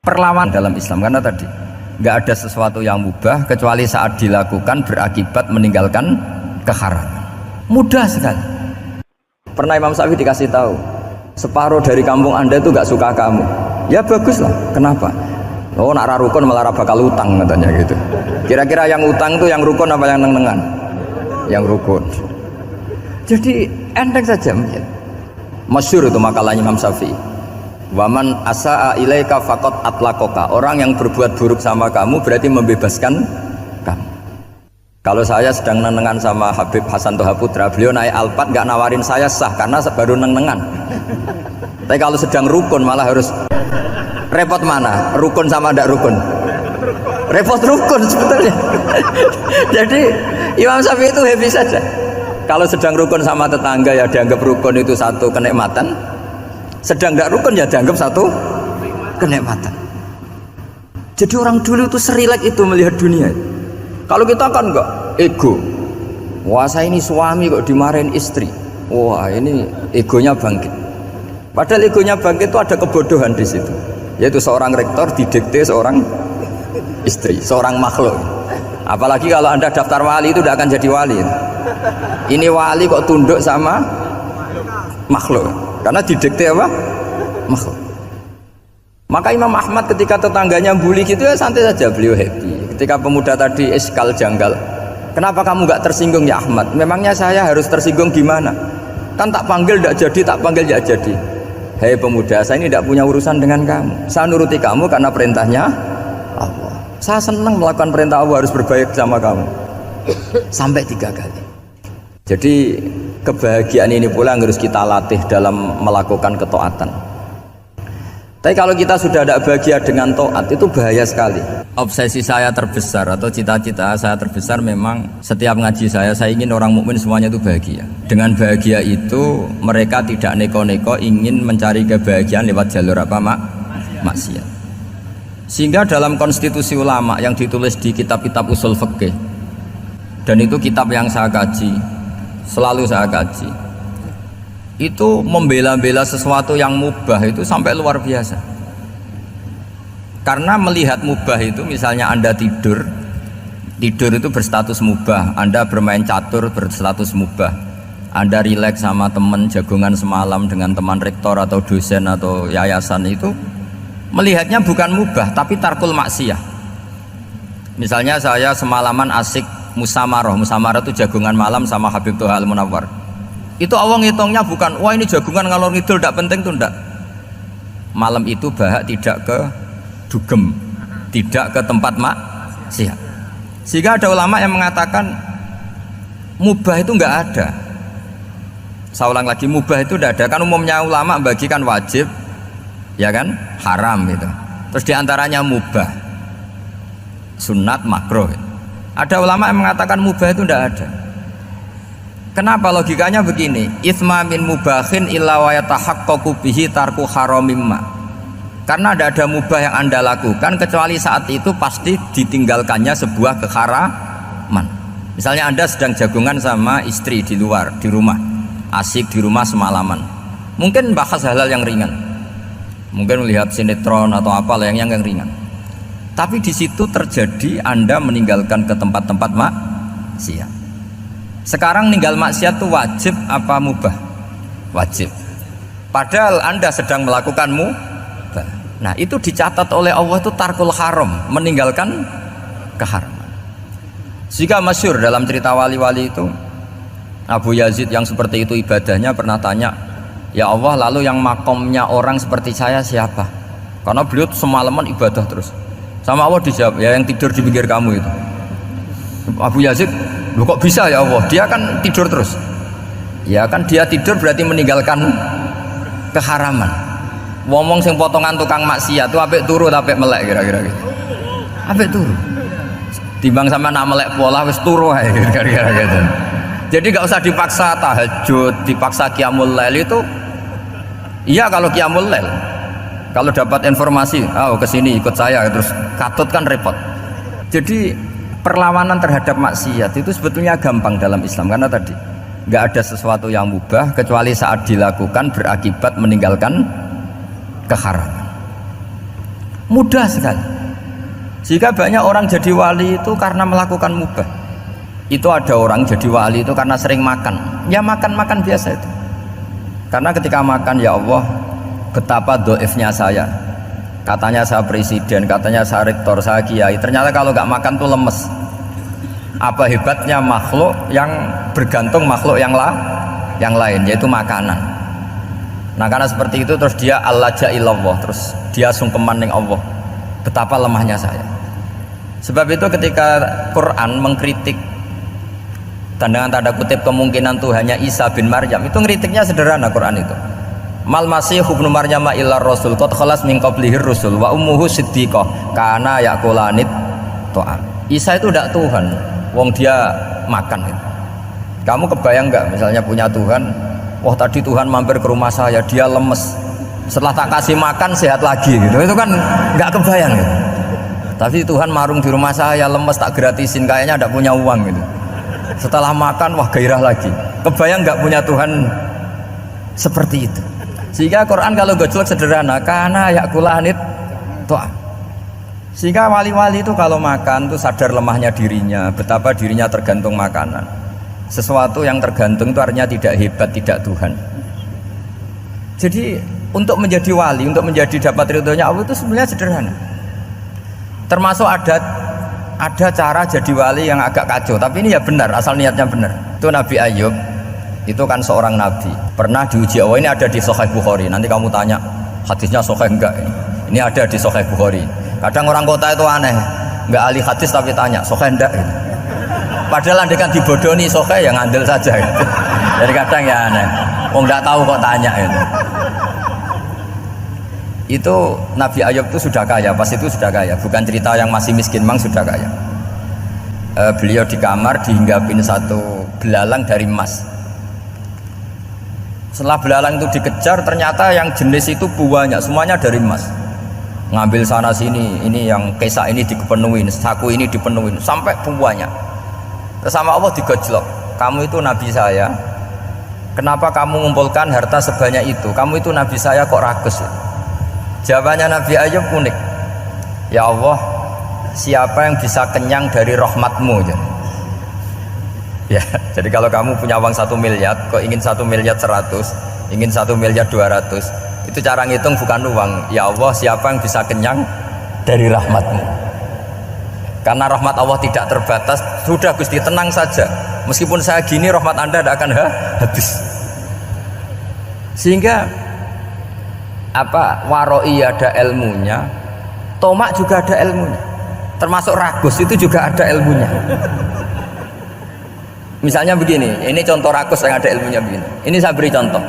perlawanan dalam Islam, karena tadi nggak ada sesuatu yang mubah kecuali saat dilakukan berakibat meninggalkan keharaman. Mudah sekali. Pernah Imam Syafi'i dikasih tahu, separuh dari kampung Anda itu nggak suka kamu. Ya baguslah. Kenapa? Oh, nak rukun malah bakal utang katanya gitu. Kira-kira yang utang itu yang rukun apa yang neng-nengan? Yang rukun. Jadi enteng saja. Masyhur itu makalahnya Imam Syafi'i. Waman asa'a ilaika faqad atlaqaka. Orang yang berbuat buruk sama kamu berarti membebaskan kamu. Kalau saya sedang nenengan sama Habib Hasan Toha Putra, beliau naik Alphard nggak nawarin saya sah karena baru nenengan. Tapi kalau sedang rukun malah harus repot mana? Rukun sama ndak rukun? Repot rukun sebetulnya. Jadi Imam Syafi'i itu happy saja. Kalau sedang rukun sama tetangga ya dianggap rukun itu satu kenikmatan. Sedang tidak rukun ya dianggap satu kenikmatan. Jadi orang dulu itu serilek itu melihat dunia. Kalau kita kan enggak, ego. Wah, saya ini suami kok dimarahin istri. Wah, ini egonya bangkit. Padahal egonya bangkit itu ada kebodohan di situ. Yaitu seorang rektor didikte seorang istri, seorang makhluk. Apalagi kalau Anda daftar wali itu tidak akan jadi wali. Ini wali kok tunduk sama makhluk. Karena didikte apa? Makhluk. Maka Imam Ahmad ketika tetangganya bully gitu ya santai saja, beliau happy. Ketika pemuda tadi iskal janggal, kenapa kamu nggak tersinggung ya Ahmad? Memangnya saya harus tersinggung gimana? Kan tak panggil tidak jadi, tak panggil tidak jadi. Hei pemuda, saya ini tidak punya urusan dengan kamu. Saya nuruti kamu karena perintahnya Allah. Saya senang melakukan perintah Allah, harus berbaik sama kamu. Sampai 3 kali. Jadi kebahagiaan ini pula yang harus kita latih dalam melakukan ketaatan. Tapi kalau kita sudah tidak bahagia dengan taat, itu bahaya sekali. Obsesi saya terbesar atau cita-cita saya terbesar memang setiap ngaji saya ingin orang mukmin semuanya itu bahagia. Dengan bahagia itu mereka tidak neko-neko ingin mencari kebahagiaan lewat jalur apa maksiat. Sehingga dalam konstitusi ulama yang ditulis di kitab-kitab usul fikih, dan itu kitab yang saya kaji, selalu saya kaji, itu membela-bela sesuatu yang mubah itu sampai luar biasa. Karena melihat mubah itu, misalnya Anda tidur itu berstatus mubah, Anda bermain catur berstatus mubah, Anda rileks sama teman jagongan semalam dengan teman rektor atau dosen atau yayasan, itu melihatnya bukan mubah tapi tarkul maksiyah. Misalnya saya semalaman asik musamarah itu jagongan malam sama Habib Toha Al-Munawwar. Itu Allah ngitungnya bukan, wah ini jagungan ngalor ngidul tidak penting tuh, enggak. Malam itu bahak tidak ke dugem, tidak ke tempat maksiat. Sehingga ada ulama yang mengatakan mubah itu enggak ada. Saya ulang lagi, mubah itu enggak ada. Kan umumnya ulama bagikan wajib, ya kan, haram gitu. Terus diantaranya mubah, sunat, makruh. Ada ulama yang mengatakan mubah itu enggak ada. Kenapa? Logikanya begini, itsma min mubahin illa wa yatahaqqaqu bihi tarku haramimma. Karena tidak ada mubah yang Anda lakukan kecuali saat itu pasti ditinggalkannya sebuah keharaman. Misalnya Anda sedang jagungan sama istri di luar, di rumah, asik di rumah semalaman. Mungkin bahas hal-hal yang ringan, mungkin melihat sinetron atau apa yang ringan. Tapi di situ terjadi Anda meninggalkan ke tempat-tempat maksiat. Sekarang ninggal maksiat itu wajib apa mubah? Wajib. Padahal Anda sedang melakukan mubah. Nah itu dicatat oleh Allah itu tarkul haram, meninggalkan keharaman. Jika masyhur dalam cerita wali-wali itu, Abu Yazid yang seperti itu ibadahnya pernah tanya, ya Allah, lalu yang makomnya orang seperti saya siapa? Karena beliau semalaman ibadah terus. Sama Allah dijawab, ya yang tidur di pinggir kamu itu. Abu Yazid, loh kok bisa ya Allah, dia kan tidur terus. Ya kan dia tidur berarti meninggalkan keharaman. Ngomong sing potongan tukang maksiat tuh apik turu apik melek kira-kira gitu. Apik turu. Timbang sama nak melek pola wis turu ae kira-kira gitu. Jadi gak usah dipaksa tahajud, dipaksa qiyamul lail itu. Iya kalau qiyamul lail. Kalau dapat informasi, oh kesini ikut saya terus katut kan repot. Jadi perlawanan terhadap maksiat itu sebetulnya gampang dalam Islam, karena tadi nggak ada sesuatu yang mubah kecuali saat dilakukan berakibat meninggalkan keharaman. Mudah sekali. Jika banyak orang jadi wali itu karena melakukan mubah. Itu ada orang jadi wali itu karena sering makan. Ya makan-makan biasa itu. Karena ketika makan, ya Allah, betapa doifnya saya. Katanya saya presiden, katanya saya rektor, saya kiai. Ternyata kalau nggak makan tuh lemes. Apa hebatnya makhluk yang bergantung makhluk yang lain, yaitu makanan. Nah karena seperti itu terus dia al-laja ilallah, terus dia sungkeman dengan Allah. Betapa lemahnya saya. Sebab itu ketika Quran mengkritik dengan tanda kutip kemungkinan Tuhannya Isa bin Maryam, itu ngeritiknya sederhana. Quran itu mal masih ibnu Maryam illa rasul qad khalas min qablihir rusul wa ummuhu siddiqah kana yaqulanit ta'am. Isa itu tidak Tuhan, wong dia makan gitu. Kamu kebayang nggak misalnya punya Tuhan, wah tadi Tuhan mampir ke rumah saya, dia lemes, setelah tak kasih makan sehat lagi gitu. Itu kan nggak kebayang gitu. Tapi Tuhan marung di rumah saya, lemes tak gratisin, kayaknya tidak punya uang gitu. Setelah makan, wah gairah lagi. Kebayang nggak punya Tuhan seperti itu. Sehingga Quran kalau gojlok sederhana, karena yakulanit to'am. Sehingga wali-wali itu kalau makan tuh sadar lemahnya dirinya, betapa dirinya tergantung makanan. Sesuatu yang tergantung itu artinya tidak hebat, tidak Tuhan. Jadi untuk menjadi wali, untuk menjadi dapat ridhonya Allah itu sebenarnya sederhana. Termasuk ada cara jadi wali yang agak kacau, tapi ini ya benar, asal niatnya benar. Itu Nabi Ayub, itu kan seorang nabi, pernah diuji Allah. Ini ada di Sahih Bukhari. Nanti kamu tanya hadisnya sahih enggak? Ini ada di Sahih Bukhari. Kadang orang kota itu aneh, enggak ahli hadis tapi tanya sahih enggak gitu. Padahal andekan dibodoni sahih ya ngandel saja gitu. Jadi kadang ya aneh, wong enggak tahu kok tanya gitu. Itu Nabi Ayub itu sudah kaya, pas itu sudah kaya, bukan cerita yang masih miskin, memang sudah kaya. Beliau di kamar dihinggapin satu belalang dari emas. Setelah belalang itu dikejar, ternyata yang jenis itu banyak, semuanya dari emas. Ngambil sana sini, ini yang kesak ini dipenuhin, saku ini dipenuhin, sampai banyak. Terus sama Allah digojlok, kamu itu nabi saya, kenapa kamu mengumpulkan harta sebanyak itu? Kamu itu nabi saya kok rakus ya? Jawabannya Nabi Ayub unik. Ya Allah, siapa yang bisa kenyang dari rahmatmu? Ya, jadi kalau kamu punya uang 1 miliar, kok ingin 1 miliar 100, ingin 1 miliar 200, itu cara ngitung bukan uang. Ya Allah, siapa yang bisa kenyang dari rahmatmu? Karena rahmat Allah tidak terbatas. Sudah Gusti, tenang saja. Meskipun saya gini, rahmat Anda tidak akan habis. Sehingga waroi ada ilmunya, tomak juga ada ilmunya, termasuk ragus itu juga ada ilmunya. Misalnya begini, ini contoh ragus yang ada ilmunya begini. Ini saya beri contoh.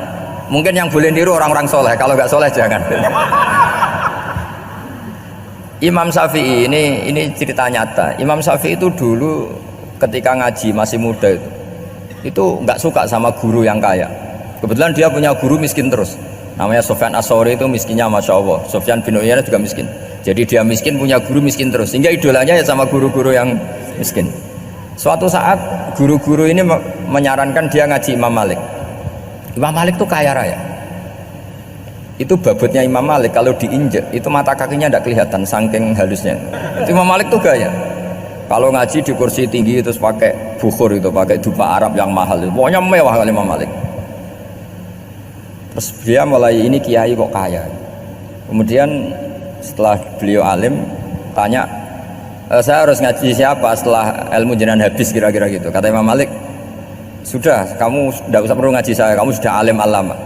Mungkin yang boleh niru orang-orang soleh, kalau nggak soleh jangan. Imam Syafi'i ini cerita nyata. Imam Syafi'i itu dulu ketika ngaji masih muda itu nggak suka sama guru yang kaya. Kebetulan dia punya guru miskin terus. Namanya Sufyan As-Tsauri, itu miskinnya Masya Allah. Sufyan bin Uyainah juga miskin. Jadi dia miskin, punya guru miskin terus. Sehingga idolanya ya sama guru-guru yang miskin. Suatu saat guru-guru ini menyarankan dia ngaji Imam Malik. Imam Malik itu kaya raya. Itu babutnya Imam Malik kalau diinjek itu mata kakinya tidak kelihatan saking halusnya. Itu Imam Malik tuh gaya. Kalau ngaji di kursi tinggi terus pakai bukhur itu, pakai dupa Arab yang mahal. Pokoknya mewah kali Imam Malik. Terus dia mulai ini kiai kok kaya. Kemudian setelah beliau alim tanya, saya harus ngaji siapa setelah ilmu jenengan habis kira-kira gitu. Kata Imam Malik, sudah kamu tidak usah perlu ngaji saya, kamu sudah alim alama.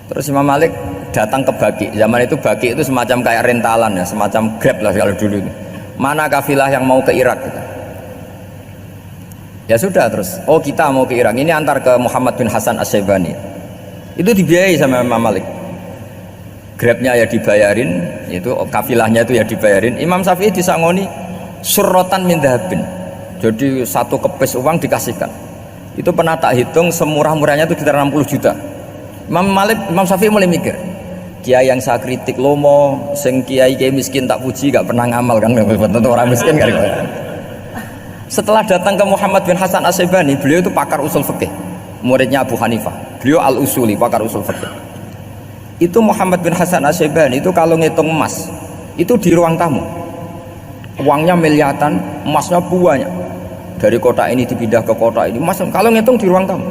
Terus Imam Malik datang ke Baki. Zaman itu Baki itu semacam kayak rentalan ya, semacam Grab lah kalau dulu itu. Mana kafilah yang mau ke Irak gitu. Ya sudah terus, oh kita mau ke Irak, ini antar ke Muhammad bin Hasan As-Syaibani. Itu dibiayai sama Imam Malik. Grabnya ya dibayarin, itu kafilahnya itu ya dibayarin. Imam Syafi'i disangoni surrotan min dhahabin. Jadi satu kepes uang dikasihkan. Itu pernah tak hitung semurah-murahnya itu sekitar 60 juta. Imam Syafi'i mulai mikir, kiai yang saya kritik lomo, sing kiai miskin tak puji, gak pernah ngamal kan, tentu orang miskin kan. Setelah datang ke Muhammad bin Hasan As-Syaibani, beliau itu pakar usul fikih, muridnya Abu Hanifah. Beliau al-usuli, pakar usul fikih. Itu Muhammad bin Hasan As-Syaibani itu kalau ngitung emas itu di ruang tamu. Uangnya miliaran, emasnya banyak. Dari kota ini dipindah ke kota ini, emas kalau ngitung di ruang tamu.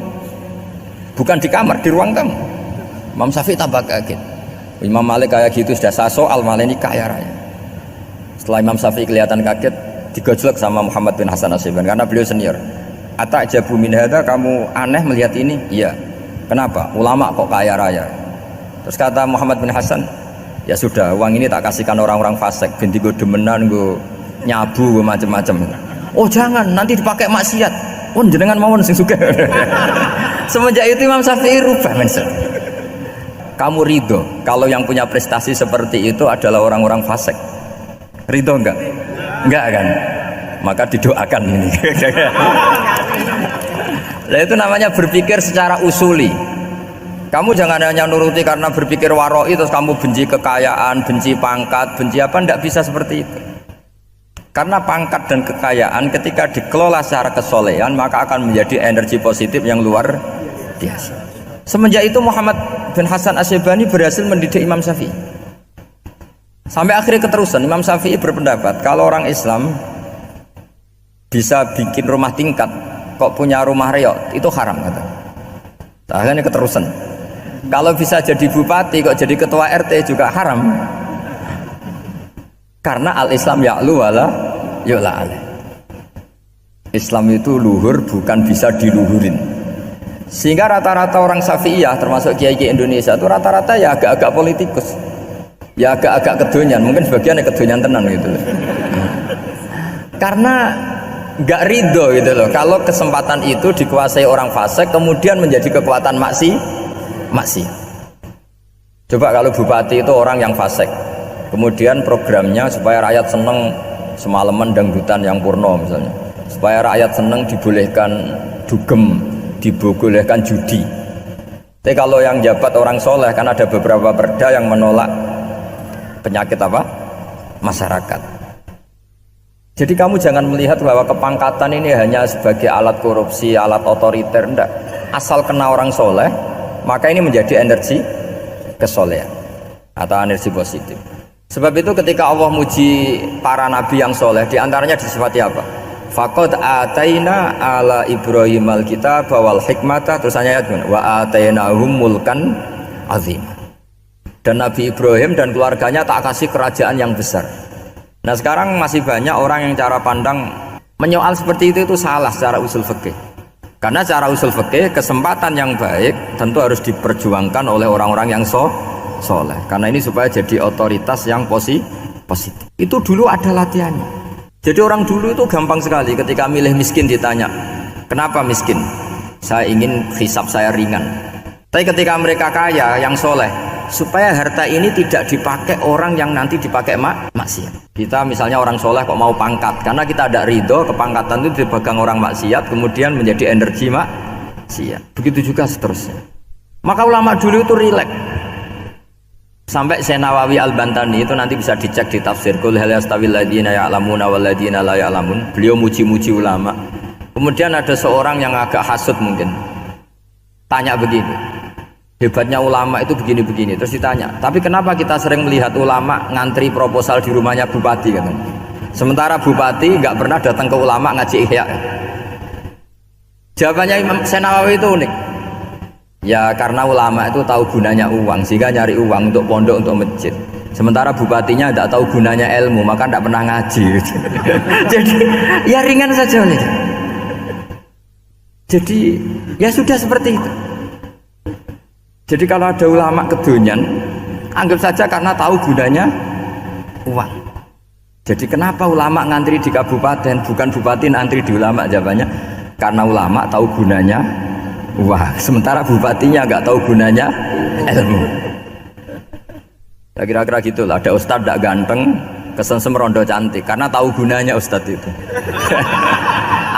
Bukan di kamar, di ruang tamu. Imam Syafi'i tambah kaget. Imam Malik kayak gitu sudah saya soal, malah ini kaya raya. Setelah Imam Syafi'i kelihatan kaget, digojlok sama Muhammad bin Hasan Asy'ibani karena beliau senior. Atajabu min hadza, kamu aneh melihat ini? Iya. Kenapa? Ulama kok kaya raya. Terus kata Muhammad bin Hasan, ya sudah, uang ini tak kasihkan orang-orang fasik, ganti gue demenan, gue nyabu, gue macam-macam. Oh jangan, nanti dipakai maksiat. Oh jenengan mawon sing sugih. Semenjak itu Imam Syafi'i rubah mindset. Kamu ridho kalau yang punya prestasi seperti itu adalah orang-orang fasik? Ridho enggak? Enggak kan? Maka didoakan ini. Nah itu namanya berpikir secara usuli. Kamu jangan hanya nuruti karena berpikir waroi terus kamu benci kekayaan, benci pangkat, benci apa, enggak bisa seperti itu. Karena pangkat dan kekayaan ketika dikelola secara kesolehan maka akan menjadi energi positif yang luar biasa. Semenjak itu Muhammad bin Hasan Asy'ibani berhasil mendidik Imam Syafi'i. Sampai akhirnya keterusan Imam Syafi'i berpendapat kalau orang Islam bisa bikin rumah tingkat kok punya rumah reot itu haram kata. Akhirnya keterusan. Kalau bisa jadi bupati kok jadi ketua RT juga haram. Karena al-Islam ya'lu wala yu'la alaih. Islam itu luhur bukan bisa diluhurin. Sehingga rata-rata orang Syafi'iyah termasuk kiai-kiai Indonesia itu rata-rata ya agak-agak politikus. Ya agak-agak kedonyan, mungkin sebagian ya kedonyan tenan gitu. Karena enggak ridho gitu loh. Kalau kesempatan itu dikuasai orang fasik kemudian menjadi kekuatan maksiat. Coba kalau bupati itu orang yang fasik. Kemudian programnya supaya rakyat seneng semalaman dangdutan yang purno misalnya, supaya rakyat seneng dibolehkan dugem, dibolehkan judi. Tapi kalau yang jabat orang soleh kan ada beberapa perda yang menolak penyakit apa? Masyarakat. Jadi kamu jangan melihat bahwa kepangkatan ini hanya sebagai alat korupsi, alat otoriter, enggak. Asal kena orang soleh, maka ini menjadi energi kesolehan atau energi positif. Sebab itu ketika Allah muji para nabi yang soleh, diantaranya disifati apa? Faqad ataina ala Ibrahim al-kitaba wal hikmata, terus ayat wa atainahum mulkan azim. Dan Nabi Ibrahim dan keluarganya tak kasih kerajaan yang besar. Nah sekarang masih banyak orang yang cara pandang menyoal seperti itu salah secara usul fikih. Karena secara usul fikih kesempatan yang baik tentu harus diperjuangkan oleh orang-orang yang soleh. Karena ini supaya jadi otoritas yang positif. Itu dulu ada latihannya. Jadi orang dulu itu gampang sekali ketika milih miskin ditanya, kenapa miskin? Saya ingin hisab saya ringan. Tapi ketika mereka kaya yang soleh, supaya harta ini tidak dipakai orang yang nanti dipakai maksiat. Kita misalnya orang soleh kok mau pangkat, karena kita ada ridho kepangkatan itu dipegang orang maksiat, kemudian menjadi energi maksiat. Begitu juga seterusnya. Maka ulama dulu itu rileks. Sampai Syekh Nawawi Al-Bantani itu nanti bisa dicek di tafsir Qul hal yastawil ladzina ya'lamuna wal ladzina la ya'lamun. Beliau muji-muji ulama. Kemudian ada seorang yang agak hasud mungkin. Tanya begini. Hebatnya ulama itu begini-begini. Terus ditanya, tapi kenapa kita sering melihat ulama ngantri proposal di rumahnya bupati kan? Sementara bupati nggak pernah datang ke ulama ngaji ihya. Jawabannya Imam Syekh Nawawi itu unik. Ya karena ulama itu tahu gunanya uang, sehingga nyari uang untuk pondok, untuk masjid. Sementara bupatinya tidak tahu gunanya ilmu, maka tidak pernah ngaji. Jadi ya ringan saja. Jadi ya sudah seperti itu. Jadi kalau ada ulama kedonyan, anggap saja karena tahu gunanya uang. Jadi kenapa ulama ngantri di kabupaten, bukan bupati ngantri di ulama? Jawabannya karena ulama tahu gunanya uang, sementara bupatinya nggak tahu gunanya ilmu. Ya kira-kira gitulah. Ada ustadz tidak ganteng, kesensem rondo cantik, karena tahu gunanya ustadz itu.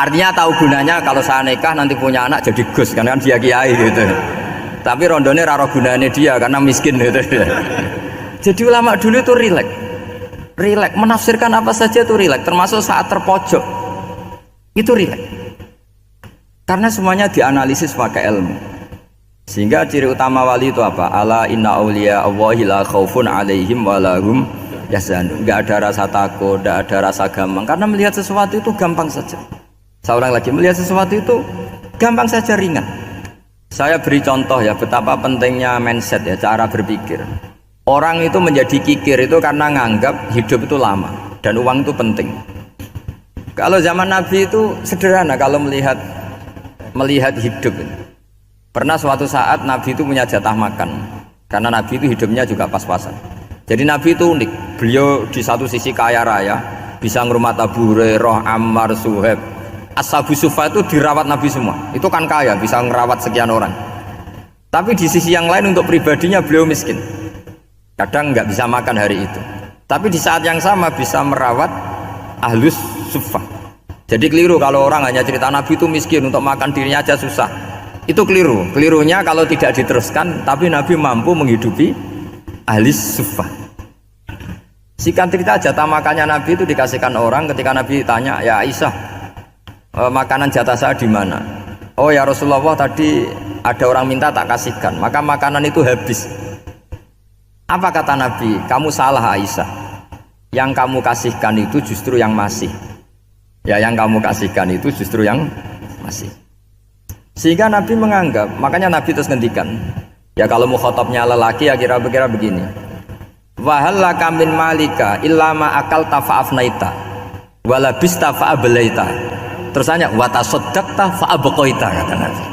Artinya tahu gunanya kalau saya nikah nanti punya anak jadi gus, karena kan dia kiai gitu. Tapi rondonya raro gunanya dia karena miskin gitu. Jadi ulama dulu itu rileks, menafsirkan apa saja itu rileks, termasuk saat terpojok itu rileks. Karena semuanya dianalisis pakai ilmu. Sehingga ciri utama wali itu apa? Ala inna awliya Allahi la khaufun alaihim walahum nggak ada rasa takut, nggak ada rasa gampang, karena melihat sesuatu itu gampang saja. Saya ulang lagi, melihat sesuatu itu gampang saja, ringan. Saya beri contoh ya, betapa pentingnya mindset ya, cara berpikir. Orang itu menjadi kikir itu karena nganggap hidup itu lama dan uang itu penting. Kalau zaman Nabi itu sederhana kalau melihat hidup. Pernah suatu saat Nabi itu punya jatah makan, karena Nabi itu hidupnya juga pas-pasan. Jadi Nabi itu unik, beliau di satu sisi kaya raya, bisa ngurmat Abu Hurairah, Ammar, Suhaib. Ashabu Sufa itu dirawat Nabi semua, itu kan kaya, bisa ngerawat sekian orang. Tapi di sisi yang lain untuk pribadinya beliau miskin, kadang nggak bisa makan hari itu. Tapi di saat yang sama bisa merawat Ahlus Sufa. Jadi keliru kalau orang hanya cerita Nabi itu miskin, untuk makan dirinya aja susah. Itu keliru. Kelirunya kalau tidak diteruskan, tapi Nabi mampu menghidupi Ahli Sufa. Singkat cerita, jatah makannya Nabi itu dikasihkan orang. Ketika Nabi tanya, ya Aisyah, makanan jatah saya di mana? Oh ya Rasulullah, tadi ada orang minta tak kasihkan, maka makanan itu habis. Apa kata Nabi? Kamu salah Aisyah, yang kamu kasihkan itu justru yang masih. Ya, yang kamu kasihkan itu justru yang masih. Sehingga Nabi menganggap, makanya Nabi terus ngendikan, ya kalau mukhatabnya lelaki ya kira-kira begini. Wa hal laka min malika illa ma akalta fa afnaita wa labista fa ablaita. Terus tanya wa tasaddaqta fa abqaita, kata Nabi.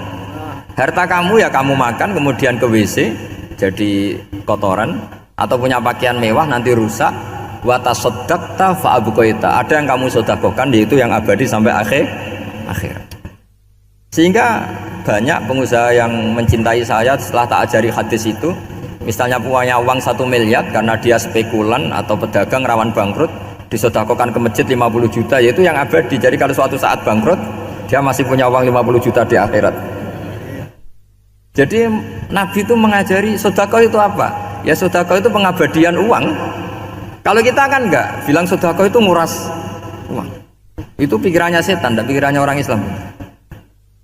Harta kamu ya kamu makan kemudian ke WC jadi kotoran, atau punya pakaian mewah nanti rusak. Wa tasaddaqta fa abqaita. Ada yang kamu sedekahkan, yaitu yang abadi sampai akhir. Sehingga banyak pengusaha yang mencintai saya setelah tak ajari hadis itu, misalnya punya uang 1 miliar karena dia spekulan atau pedagang rawan bangkrut, disedekahkan ke masjid 50 juta, yaitu yang abadi. Jadi kalau suatu saat bangkrut, dia masih punya uang 50 juta di akhirat. Jadi Nabi itu mengajari sedekah itu apa? Ya sedekah itu pengabadian uang. Kalau kita kan enggak, bilang sedekah itu nguras uang. Itu pikirannya setan, dan pikirannya orang Islam.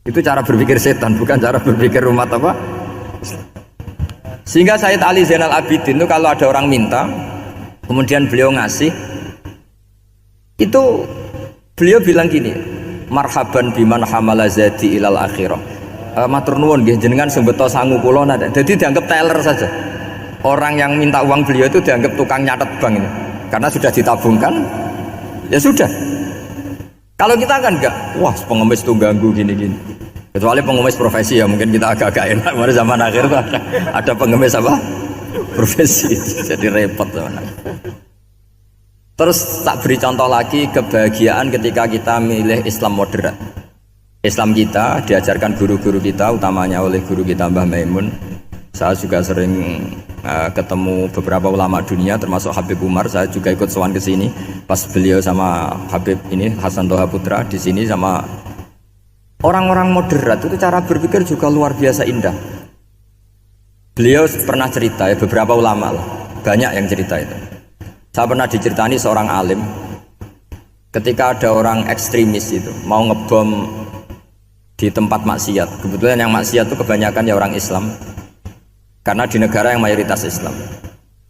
Itu cara berpikir setan, bukan cara berpikir umat apa? Sehingga Sayyid Ali Zainal Abidin itu kalau ada orang minta, kemudian beliau ngasih, itu beliau bilang gini, marhaban biman hamala zadi ilal akhirah. Matur nuwun nggih jenengan sing beto sangu kula nate. Jadi dianggap teller saja. Orang yang minta uang beliau itu dianggap tukang nyatet bank ini. Karena sudah ditabungkan, ya sudah. Kalau kita kan enggak, wah pengemis itu ganggu gini-gini. Kecuali pengemis profesi ya mungkin kita agak-agak enak. Pada zaman akhir itu ada pengemis apa? Profesi, jadi repot zaman akhir. Terus tak beri contoh lagi kebahagiaan ketika kita milih Islam moderat. Islam kita diajarkan guru-guru kita, utamanya oleh guru kita Mbah Maimun. Saya juga sering ketemu beberapa ulama dunia termasuk Habib Umar. Saya juga ikut sowan ke sini pas beliau sama Habib ini Hasan Toha Putra di sini sama orang-orang moderat. Itu cara berpikir juga luar biasa indah. Beliau pernah cerita ya, beberapa ulama lah, banyak yang cerita itu. Saya pernah diceritani seorang alim ketika ada orang ekstremis itu mau ngebom di tempat maksiat. Kebetulan yang maksiat itu kebanyakan ya orang Islam, karena di negara yang mayoritas Islam.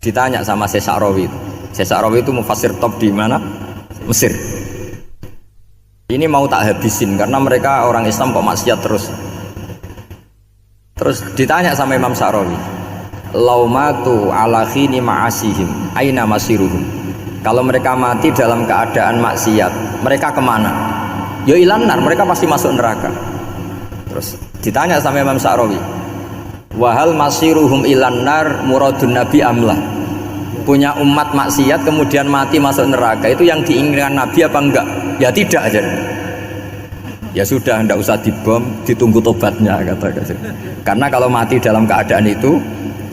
Ditanya sama Syekh Sa'rawi itu mufassir top di mana? Mesir. Ini mau tak habisin karena mereka orang Islam kok maksiat terus. Terus ditanya sama Imam Sa'rawi, laumatu ala khini ma'asihim aina masiruhum. Kalau mereka mati dalam keadaan maksiat, mereka kemana? Ya ilanar, mereka pasti masuk neraka. Terus ditanya sama Imam Sa'rawi, wahal masiruhum ilanar muradun nabi amlah. Punya umat maksiat kemudian mati masuk neraka, itu yang diinginkan Nabi apa enggak? Ya tidak aja. Ya sudah, enggak usah dibom, ditunggu tobatnya, kata. Karena kalau mati dalam keadaan itu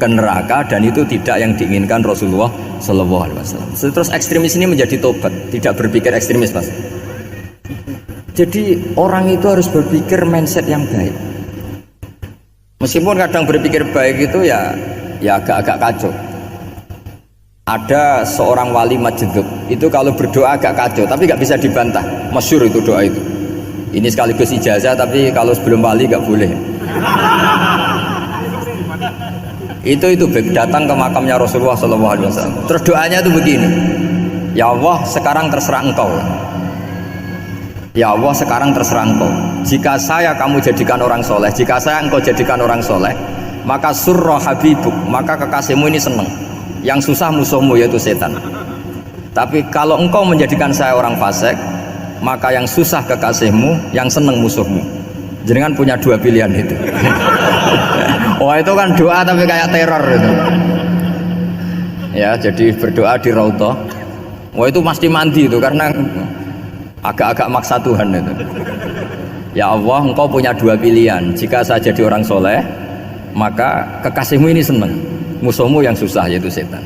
ke neraka, dan itu tidak yang diinginkan Rasulullah Shallallahu Alaihi Wasallam. Terus ekstremis ini menjadi tobat, tidak berpikir ekstremis, Mas. Jadi orang itu harus berpikir mindset yang baik. Meskipun kadang berpikir baik itu ya agak-agak kacau. Ada seorang wali majdub itu kalau berdoa agak kacau, tapi nggak bisa dibantah. Masyhur itu doa itu. Ini sekaligus ijazah, tapi kalau sebelum wali nggak boleh. Itu datang ke makamnya Rasulullah SAW. Terus doanya itu begini, ya Allah sekarang terserah engkau. Ya Allah sekarang terserah engkau. Jika saya kamu jadikan orang soleh, jika saya engkau jadikan orang soleh, maka surra habibuk, maka kekasihmu ini senang. Yang susah musuhmu yaitu setan. Tapi kalau engkau menjadikan saya orang fasik, maka yang susah kekasihmu, yang senang musuhmu. Jenengan punya dua pilihan itu. Wah itu kan doa tapi kayak teror itu. Ya jadi berdoa di Raudhah. Wah itu pasti mandi itu karena agak-agak maksa Tuhan itu. Ya Allah engkau punya dua pilihan. Jika saya jadi orang soleh, maka kekasihmu ini senang, musuhmu yang susah yaitu setan.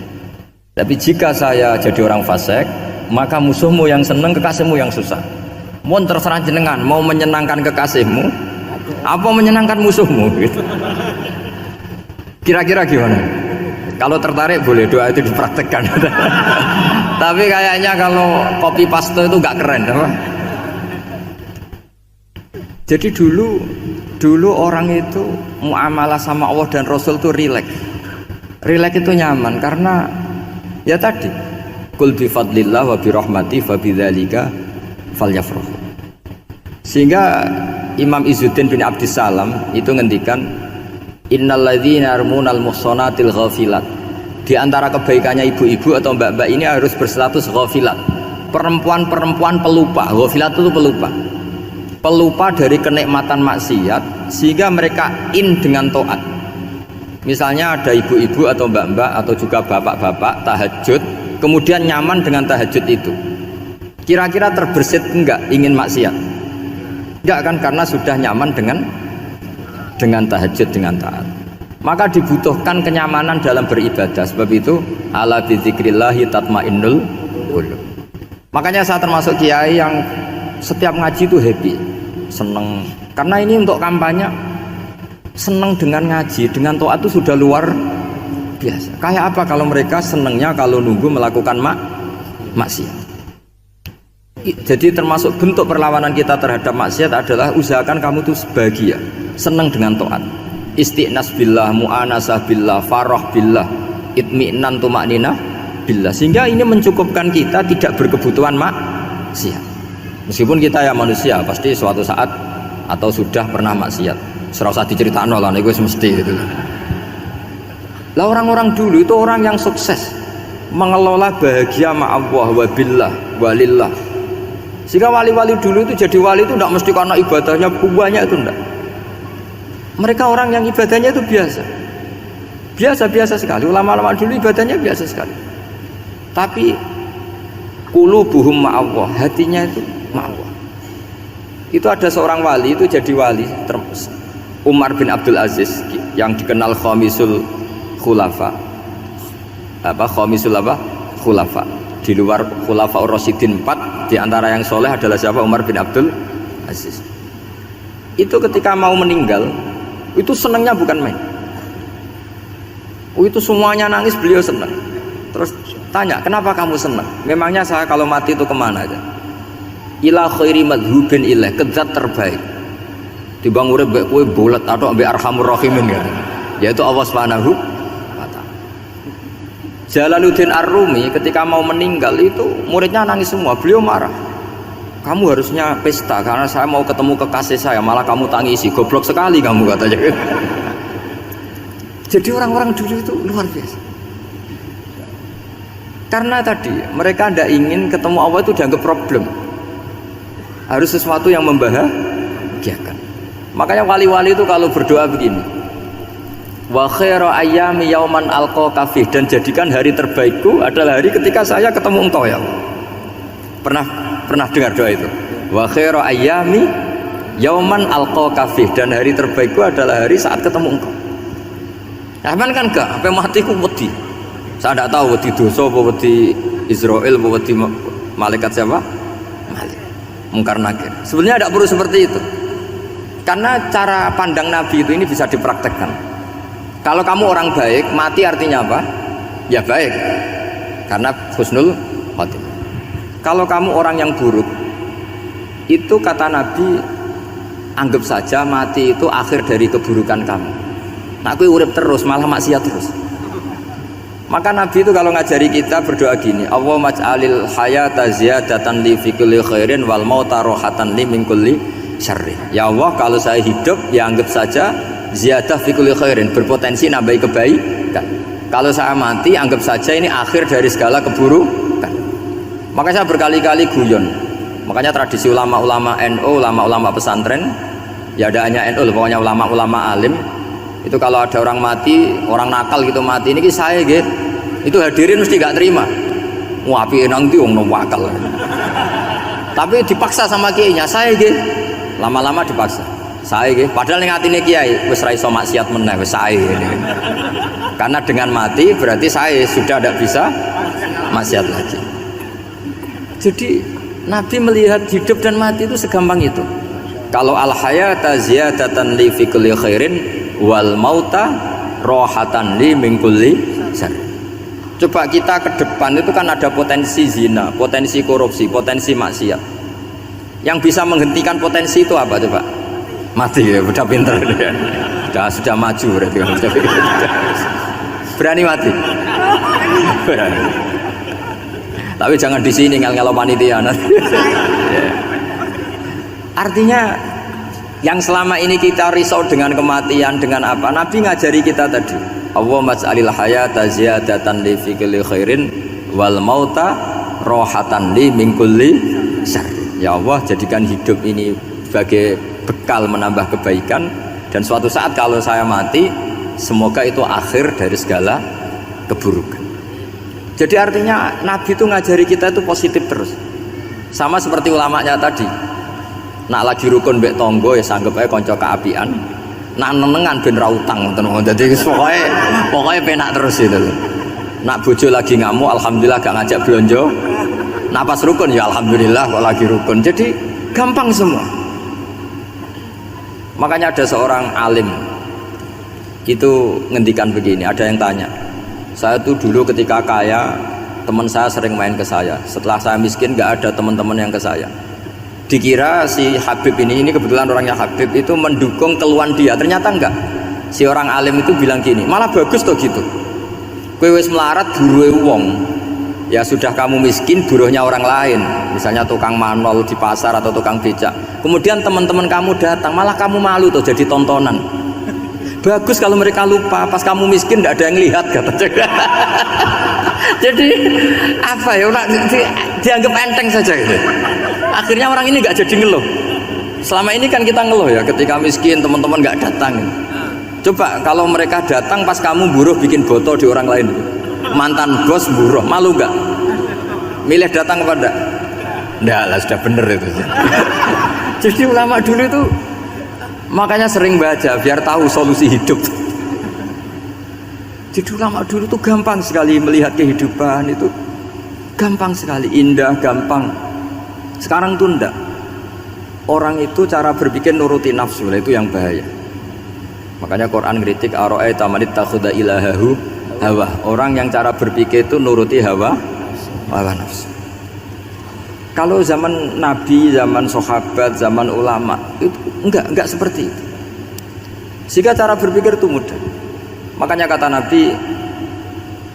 Tapi jika saya jadi orang fasik, maka musuhmu yang senang, kekasihmu yang susah. Mohon terserah jenengan mau menyenangkan kekasihmu apa menyenangkan musuhmu gitu. Kira-kira gimana? Kalau tertarik boleh doa itu dipraktekkan. Tapi kayaknya kalau copy paste itu nggak keren apa? Jadi dulu orang itu muamalah sama Allah dan Rasul itu rileks. Rileks itu nyaman karena ya tadi qul bi fadlillah wa bi rahmati fa bidzalika falyafrahu. Sehingga Imam Izzuddin bin Abdissalam itu ngendikan innalladzina yarmunal muhsanatil ghafilat. Di antara kebaikannya ibu-ibu atau mbak-mbak ini harus berstatus ghafilat. Perempuan-perempuan pelupa. Ghafilat itu pelupa. Pelupa dari kenikmatan maksiat sehingga mereka dengan taat. Misalnya ada ibu-ibu atau mbak-mbak atau juga bapak-bapak tahajud, kemudian nyaman dengan tahajud itu. Kira-kira terbersit enggak ingin maksiat? Enggak kan, karena sudah nyaman dengan tahajud, dengan taat. Maka dibutuhkan kenyamanan dalam beribadah. Sebab itu ala bidzikrillahi tatmainnul qulub. Makanya saya termasuk kiai yang setiap ngaji itu happy, seneng. Karena ini untuk kampanye, seneng dengan ngaji, dengan taat itu sudah luar biasa. Kayak apa kalau mereka senengnya kalau nunggu melakukan maksiat. Jadi termasuk bentuk perlawanan kita terhadap maksiat adalah usahakan kamu tuh bahagia, senang dengan taat, istiqnas billah, mu'anasah billah, farah billah, itmi'nan tumakninah billah, sehingga ini mencukupkan kita tidak berkebutuhan maksiat. Meskipun kita ya manusia pasti suatu saat atau sudah pernah maksiat, serasa diceritakan lah, itu mesti itu. Lah orang-orang dulu itu orang yang sukses mengelola bahagia ma'allah wa billah walillah. Sehingga wali-wali dulu itu jadi wali itu tidak mesti karena ibadahnya banyak, itu enggak. Mereka orang yang ibadahnya itu biasa sekali. Ulama-ulama dulu ibadahnya biasa sekali. Tapi qulubuhum ma'allah, hatinya itu ma'allah. Itu ada seorang wali itu jadi wali, Umar bin Abdul Aziz yang dikenal khamisul khulafa. Khulafa. Di luar Khulafaur Rasyidin 4, di antara yang soleh adalah siapa? Umar bin Abdul Aziz. Itu ketika mau meninggal, itu senangnya bukan main. Itu semuanya nangis, beliau senang. Terus tanya, kenapa kamu senang? Memangnya saya kalau mati itu kemana aja? Ila khairi madhubin ilah, ke zat terbaik. Dibang urip mbek kowe bolet atau mbek arhamur rahimin kan. Yaitu Allah Subhanahu wa taala. Jalaluddin Ar-Rumi ketika mau meninggal itu muridnya nangis semua, beliau marah. Kamu harusnya pesta karena saya mau ketemu kekasih saya, malah kamu tangisi, goblok sekali kamu katanya. Jadi orang-orang dulu itu luar biasa. Karena tadi mereka tidak ingin ketemu Allah itu dianggap problem, harus sesuatu yang membahagiakan. Makanya wali-wali itu kalau berdoa begini, wa khairu ayyami yauman alqa kafih, dan jadikan hari terbaikku adalah hari ketika saya ketemu engkau ya Allah. Pernah dengar doa itu? Wa khairu ayyami yauman alqa kafih, dan hari terbaikku adalah hari saat ketemu engkau. Nah, kan enggak, sampai matiku wedi. Saya tidak tahu wedi dosa apa wedi Israel apa wedi malaikat siapa? Malik. Mungkar nakir. Sebenarnya tidak perlu seperti itu. Karena cara pandang Nabi itu ini bisa dipraktekkan. Kalau kamu orang baik, mati artinya apa? Ya baik. Karena husnul khotimah. Kalau kamu orang yang buruk, itu kata Nabi, anggap saja mati itu akhir dari keburukan kamu. Nak kowe urip terus malah maksiat terus. Maka Nabi itu kalau ngajari kita berdoa gini, Allahumma ij'alil hayata ziyadatan li fi kulli khairin wal mauta rohatan li min kulli syarrin. Ya Allah, kalau saya hidup ya anggap saja ziyadah fi kulli khairin, berpotensi nambahi kebaikan. Kalau saya mati anggap saja ini akhir dari segala keburukan. Maka saya berkali-kali guyon. Makanya tradisi ulama-ulama NU, ulama-ulama pesantren, ya ada hanya NU, pokoknya ulama-ulama alim. Itu kalau ada orang mati, orang nakal gitu mati, ini saya gitu. Itu hadirin mesti gak terima. Wapi nanti wong wakal. Tapi dipaksa sama kiainya, saya gitu. Lama-lama dipaksa. Saya gitu. Padahal yang atine kiai wis ra iso maksiat meneh wis saya ini. Karena dengan mati berarti saya sudah tidak bisa maksiat lagi. Jadi Nabi melihat hidup dan mati itu segampang itu. Kalau al hayata ziyadatan li fi kulli khairin wal mauta rohatan li min kulli syarr. Coba kita ke depan itu kan ada potensi zina, potensi korupsi, potensi maksiat. Yang bisa menghentikan potensi itu apa coba? Mati ya, udah pinter dia. Sudah maju berarti kan. Berani mati. Berani. Tapi jangan di sini ngel-ngelo panitia. Artinya yang selama ini kita risau dengan kematian, dengan apa? Nabi ngajari kita tadi. Allahumma ij'alil hayata ziyadatan li fi kulli khairin wal mauta rohatan li min kulli syarr. Ya Allah, jadikan hidup ini sebagai bekal menambah kebaikan, dan suatu saat kalau saya mati semoga itu akhir dari segala keburukan. Jadi artinya Nabi itu ngajari kita itu positif terus. Sama seperti ulamanya tadi. Nak lagi rukun mbek tonggo ya sanggep ae kanca keapian. Nak nenengan ben ra utang ngoten. Dadi pokoke penak terus itu. Nak bojo lagi ngamuk alhamdulillah gak ngajak blonjo. Nak pas rukun ya alhamdulillah kok lagi rukun. Jadi gampang semua. Makanya ada seorang alim itu ngendikan begini, ada yang tanya, saya tuh dulu ketika kaya teman saya sering main ke saya, setelah saya miskin gak ada teman-teman yang ke saya. Dikira si Habib ini kebetulan orangnya Habib itu mendukung keluhan dia, ternyata enggak. Si orang alim itu bilang gini, malah bagus tuh gitu, kowe wis melarat buruhe wong, ya sudah kamu miskin buruhnya orang lain, misalnya tukang manol di pasar atau tukang becak, kemudian teman-teman kamu datang malah kamu malu tuh jadi tontonan. Bagus kalau mereka lupa pas kamu miskin tidak ada yang lihat kata. Jadi apa ya, dianggap enteng saja gitu. Akhirnya orang ini nggak jadi ngeluh. Selama ini kan kita ngeluh ya ketika miskin teman-teman nggak datang. Coba kalau mereka datang pas kamu buruh bikin botol di orang lain, mantan bos buruh, malu nggak? Milih datang kepada? Nggak lah, sudah bener itu. Jadi ulama dulu itu makanya sering baca biar tahu solusi hidup. Jadi ulama dulu itu gampang sekali melihat kehidupan, itu gampang sekali, indah, gampang. Sekarang tuh enggak. Orang itu cara berpikir nuruti nafsu, itu yang bahaya. Makanya Quran kritik ara'aita man ittakhadha ilahahu hawa. Orang yang cara berpikir itu nuruti hawa nafsu. Kalau zaman Nabi, zaman sahabat, zaman ulama itu enggak seperti itu. Sehingga cara berpikir itu mudah. Makanya kata Nabi,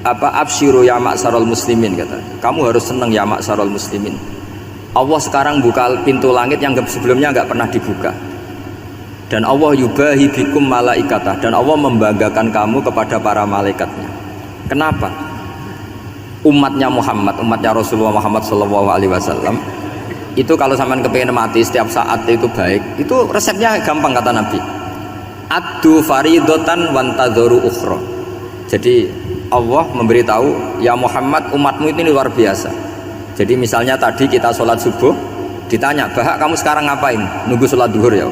absyiru ya ma'syarul muslimin, kata. Kamu harus senang ya ma'syarul muslimin. Allah sekarang buka pintu langit yang sebelumnya enggak pernah dibuka. Dan Allah yubahi bikum malaikatah, dan Allah membanggakan kamu kepada para malaikatnya. Kenapa? Umatnya Muhammad, umatnya Rasulullah Muhammad SAW itu kalau sampean kepengen mati setiap saat itu baik, itu resepnya gampang kata Nabi. Addu faridotan wantadzoru ukhra. Jadi Allah memberitahu, ya Muhammad, umatmu ini luar biasa. Jadi misalnya tadi kita sholat subuh, ditanya, Bahak kamu sekarang ngapain? Nunggu sholat duhur ya.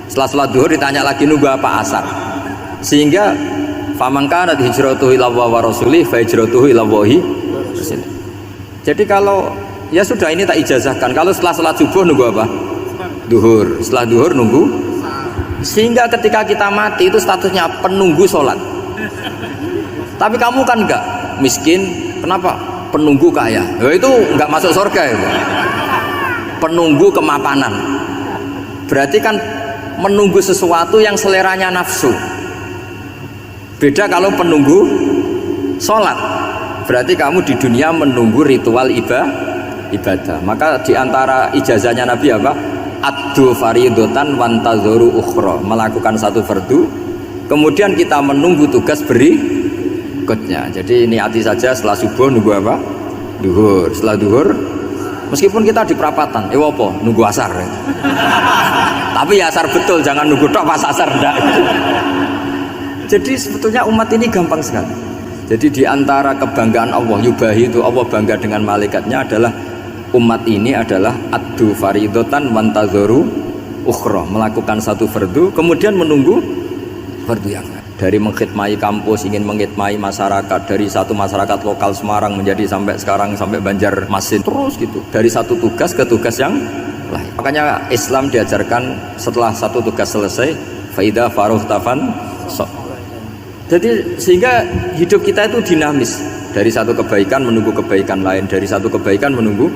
Setelah sholat duhur ditanya lagi nunggu apa asar. Sehingga faman kana hijratuhu ila wa rasulih fa hijratuhu ila wahi. Jadi kalau ya sudah ini tak ijazahkan, kalau setelah sholat subuh nunggu apa? Duhur. Setelah duhur nunggu. Sehingga ketika kita mati itu statusnya penunggu sholat. Tapi kamu kan enggak miskin, kenapa? Penunggu kaya. Ya itu enggak masuk surga ya. Penunggu kemapanan. Berarti kan menunggu sesuatu yang seleranya nafsu. Beda kalau penunggu sholat, berarti kamu di dunia menunggu ritual ibadah. Maka diantara ijazahnya Nabi apa? Addu faridotan wantazuru ukhra, melakukan satu fardu kemudian kita menunggu tugas berikutnya. Jadi niati saja setelah subuh nunggu apa? Duhur. Setelah duhur meskipun kita di perapatan apa? Nunggu asar ya. Tapi ya asar betul, jangan nunggu tok pas asar enggak. Jadi sebetulnya umat ini gampang sekali. Jadi diantara kebanggaan Allah yubahi itu Allah bangga dengan malaikatnya adalah umat ini adalah addu faridotan wantazuru ukhra, melakukan satu fardu kemudian menunggu fardu yang lain. Dari mengkhidmati kampus, ingin mengkhidmati masyarakat, dari satu masyarakat lokal Semarang menjadi sampai sekarang sampai Banjarmasin, terus gitu dari satu tugas ke tugas yang lain. Makanya Islam diajarkan setelah satu tugas selesai faida faruhtafan so. Jadi sehingga hidup kita itu dinamis, dari satu kebaikan menunggu kebaikan lain, dari satu kebaikan menunggu,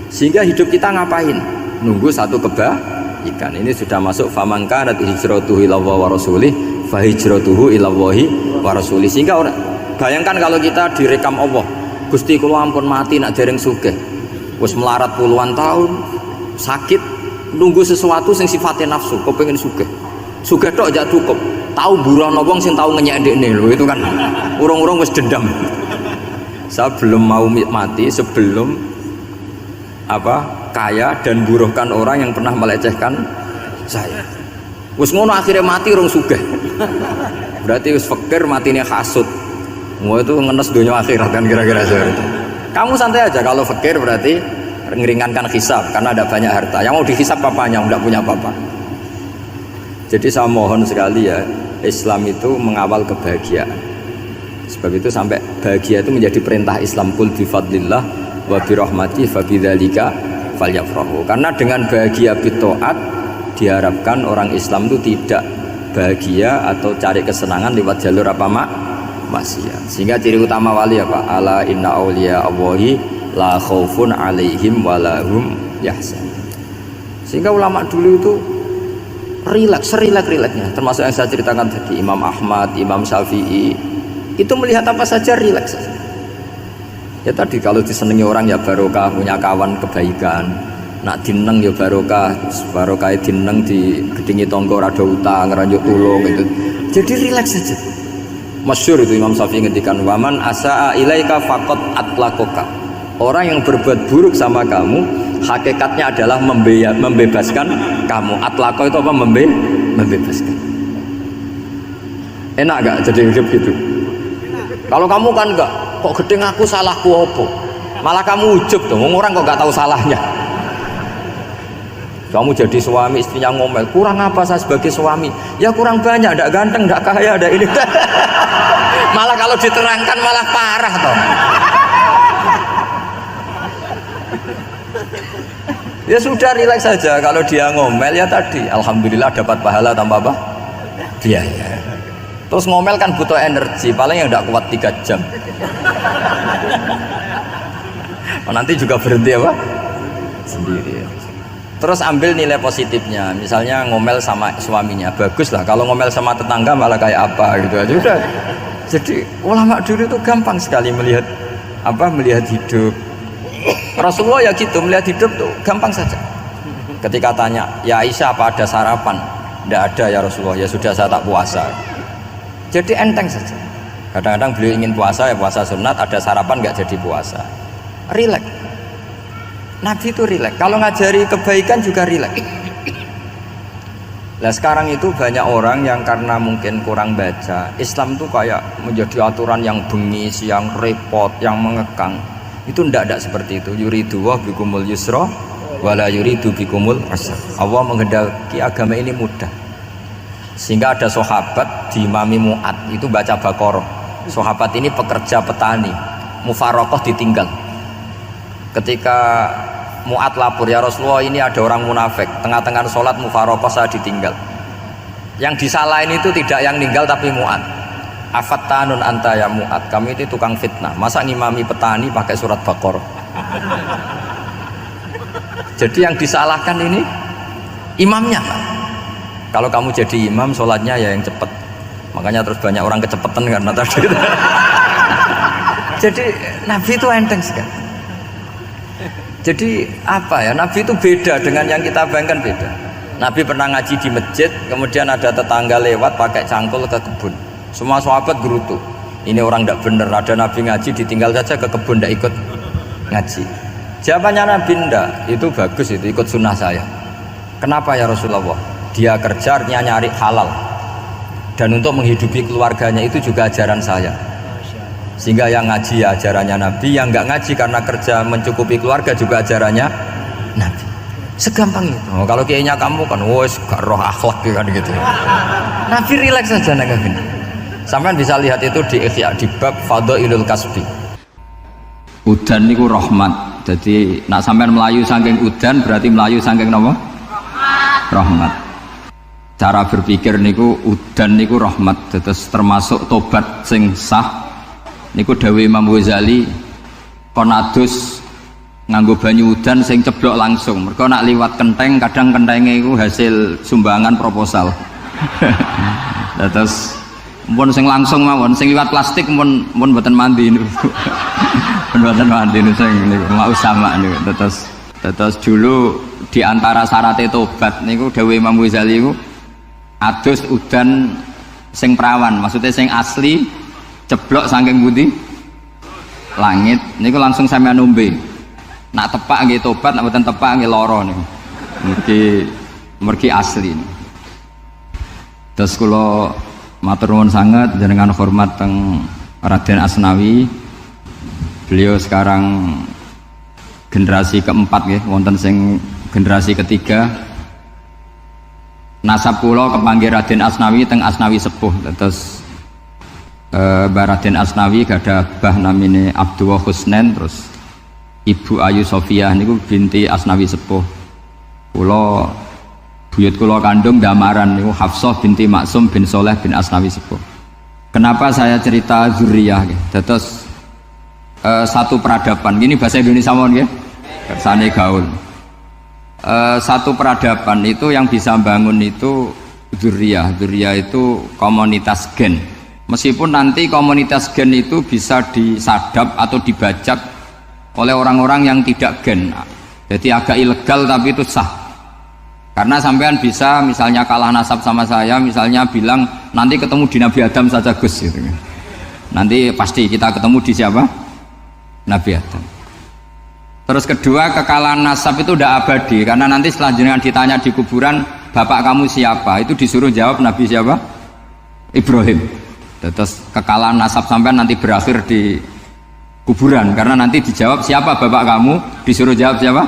sehingga hidup kita ngapain? Nunggu satu kebaikan. Ini sudah masuk faman kanat hijratuhu ilallahi wa rasulih fa hijratuhu ilallahi wa rasulih. Sehingga orang bayangkan kalau kita direkam Allah, Gusti kula ampun mati nak dereng sugih. Wis melarat puluhan tahun, sakit, nunggu sesuatu sing sifatnya nafsu, kepengin sugih. Sugih tok aja cukup. Tahu burono wong sing tahu ngenyek ndekne lho, itu kan urung-urung wis dendam. Saya belum mau mati sebelum kaya dan buruhkan orang yang pernah melecehkan saya. Wis ngono akhirnya mati urung sugih. Berarti wis fakir matine hasud. Mau itu ngenes dunia akhirat kan kira-kira seperti itu. Kamu santai aja kalau fakir berarti meringankan hisab karena ada banyak harta. Yang mau dihisab papanya enggak punya apa-apa. Jadi saya mohon sekali ya, Islam itu mengawal kebahagiaan. Sebab itu sampai bahagia itu menjadi perintah Islam, kul bi fadlillah wa bi rahmati fa bidzalika falyafrahu. Karena dengan bahagia bitaat diharapkan orang Islam itu tidak bahagia atau cari kesenangan lewat jalur maksiat. Sehingga ciri utama wali apa? Ala inna auliya Allahi la khaufun alaihim wa lahum yahzanun. Sehingga ulama dulu itu rileks-rileksnya, termasuk yang saya ceritakan tadi, Imam Ahmad, Imam Syafi'i, itu melihat apa saja rileks saja. Ya tadi kalau disenangi orang ya barokah, punya kawan kebaikan. Nak dineng ya barokah dineng di gedingi tonggo rada utang, ngeranjuk tulung itu. Jadi rileks saja. Masyhur itu Imam Syafi'i ngendikan waman asaa ilaika faqat atlaqaka. Orang yang berbuat buruk sama kamu hakikatnya adalah membebaskan kamu. Atlaqo itu apa? Membebaskan. Enak gak jadi hidup gitu? Kalau kamu kan enggak, kok gedeng aku salahku apa? Malah kamu ujub tuh, orang kok gak tahu salahnya. Kamu jadi suami, istrinya ngomel, kurang apa saya sebagai suami? Ya kurang banyak, enggak ganteng, enggak kaya, enggak ini. Malah kalau diterangkan malah parah toh. Ya sudah rileks saja, kalau dia ngomel ya tadi alhamdulillah dapat pahala tanpa apa? Biaya. Terus ngomel kan butuh energi, paling yang tidak kuat 3 jam. Nanti juga berhenti apa? Sendiri. Terus ambil nilai positifnya, misalnya ngomel sama suaminya, bagus lah. Kalau ngomel sama tetangga malah kayak apa gitu aja udah. Jadi ulama dulu itu gampang sekali melihat hidup. Rasulullah ya gitu, melihat hidup tuh gampang saja. Ketika tanya, ya Aisyah apa ada sarapan? Tidak ada ya Rasulullah, ya sudah saya tak puasa. Jadi enteng saja. Kadang-kadang beliau ingin puasa ya puasa sunat, ada sarapan nggak jadi puasa. Rileks. Nabi itu rileks. Kalau ngajari kebaikan juga rileks. Nah sekarang itu banyak orang yang karena mungkin kurang baca, Islam tuh kayak menjadi aturan yang bengis, yang repot, yang mengekang. Itu tidak seperti itu. Yuridu wa bikumul yusra wala yuridu bikumul usra. Allah menghendaki agama ini mudah. Sehingga ada sahabat di Imami Mu'ad itu baca Baqarah. Sahabat ini pekerja petani, mufarokoh ditinggal. Ketika Mu'ad lapor, ya Rasulullah ini ada orang munafik, tengah-tengah sholat mufarokoh saya ditinggal. Yang disalahin itu tidak yang ninggal tapi Mu'ad. Afattanun anta ya Mu'ad, kami itu tukang fitnah. Masa ngimami petani pakai surat Baqarah? Jadi yang disalahkan ini imamnya. Kalau kamu jadi imam, sholatnya ya yang cepat. Makanya terus banyak orang kecepatan karena tadi. Jadi Nabi itu enteng sekali. Jadi apa ya, Nabi itu beda dengan yang kita bayangkan, beda. Nabi pernah ngaji di masjid, kemudian ada tetangga lewat pakai cangkul ke kebun. Semua sahabat gerutu. Ini orang tidak benar, ada Nabi ngaji ditinggal saja ke kebun, tidak ikut ngaji. Jawabannya Nabi, ndak, itu bagus, itu ikut sunnah saya. Kenapa ya Rasulullah? Dia kerjanya nyari halal, dan untuk menghidupi keluarganya itu juga ajaran saya. Sehingga yang ngaji ya ajarannya Nabi, yang nggak ngaji karena kerja mencukupi keluarga juga ajarannya Nabi. Segampang itu. Oh, kalau kayaknya kamu kan, wes gak roh akhlak kan gitu. Nabi rileks saja Nabi. Sampean bisa lihat itu di Ihya, di bab Fadhailul Kasbi. Udan niku rahmat. Jadi nak sampean melayu saking udan berarti melayu saking napa? Rahmat. Cara berpikir niku udan niku rahmat. Terus termasuk tobat sing sah. Niku dawuh Imam Ghazali kon adus nganggo banyu udan sing ceblok langsung. Mergo nak liwat kenteng kadang kentenge iku hasil sumbangan proposal. Terus mun sing langsung mawon, sing liwat plastik mun mboten mandi niku. Mboten mandi niku sing niku mau sama niku. Terus dulu di antara syarat tobat niku dawuh Imam Ghazali iku adus udan sing perawan, maksudnya sing asli ceblok saking budi langit niku langsung sampean nombe. Nak tepak nggih tobat, nak mboten tepak nggih lara niku. Mergi asli. Terus kula matur nuwun sangat jenengan hormat teng Raden Asnawi. Beliau sekarang generasi keempat nggih, wonten sing generasi ketiga. Nasab kula kepanggih Raden Asnawi teng Asnawi sepuh. Terus Mbah Raden Asnawi gada bah namine Abdullah Husnen, terus Ibu Ayu Sofia niku binti Asnawi sepuh. Kula buyut kula kandung damaran niku Hafsah binti Maksum bin Soleh bin Asnawi sepuh. Kenapa saya cerita zuriyah nggih? Terus satu peradaban. Ini bahasa Indonesia mawon nggih. Kersane gaul. Satu peradaban itu yang bisa bangun itu zuriyah. Zuriyah itu komunitas gen. Meskipun nanti komunitas gen itu bisa disadap atau dibajak oleh orang-orang yang tidak gen, jadi agak ilegal tapi itu sah. Karena sampean bisa misalnya kalah nasab sama saya, misalnya bilang nanti ketemu di Nabi Adam saja Gus gitu. Nanti pasti kita ketemu di siapa? Nabi Adam. Terus kedua, kekalahan nasab itu udah abadi, karena nanti selanjutnya ditanya di kuburan, bapak kamu siapa? Itu disuruh jawab Nabi siapa? Ibrahim. Terus kekalahan nasab sampean nanti berakhir di kuburan, karena nanti dijawab siapa bapak kamu, disuruh jawab siapa?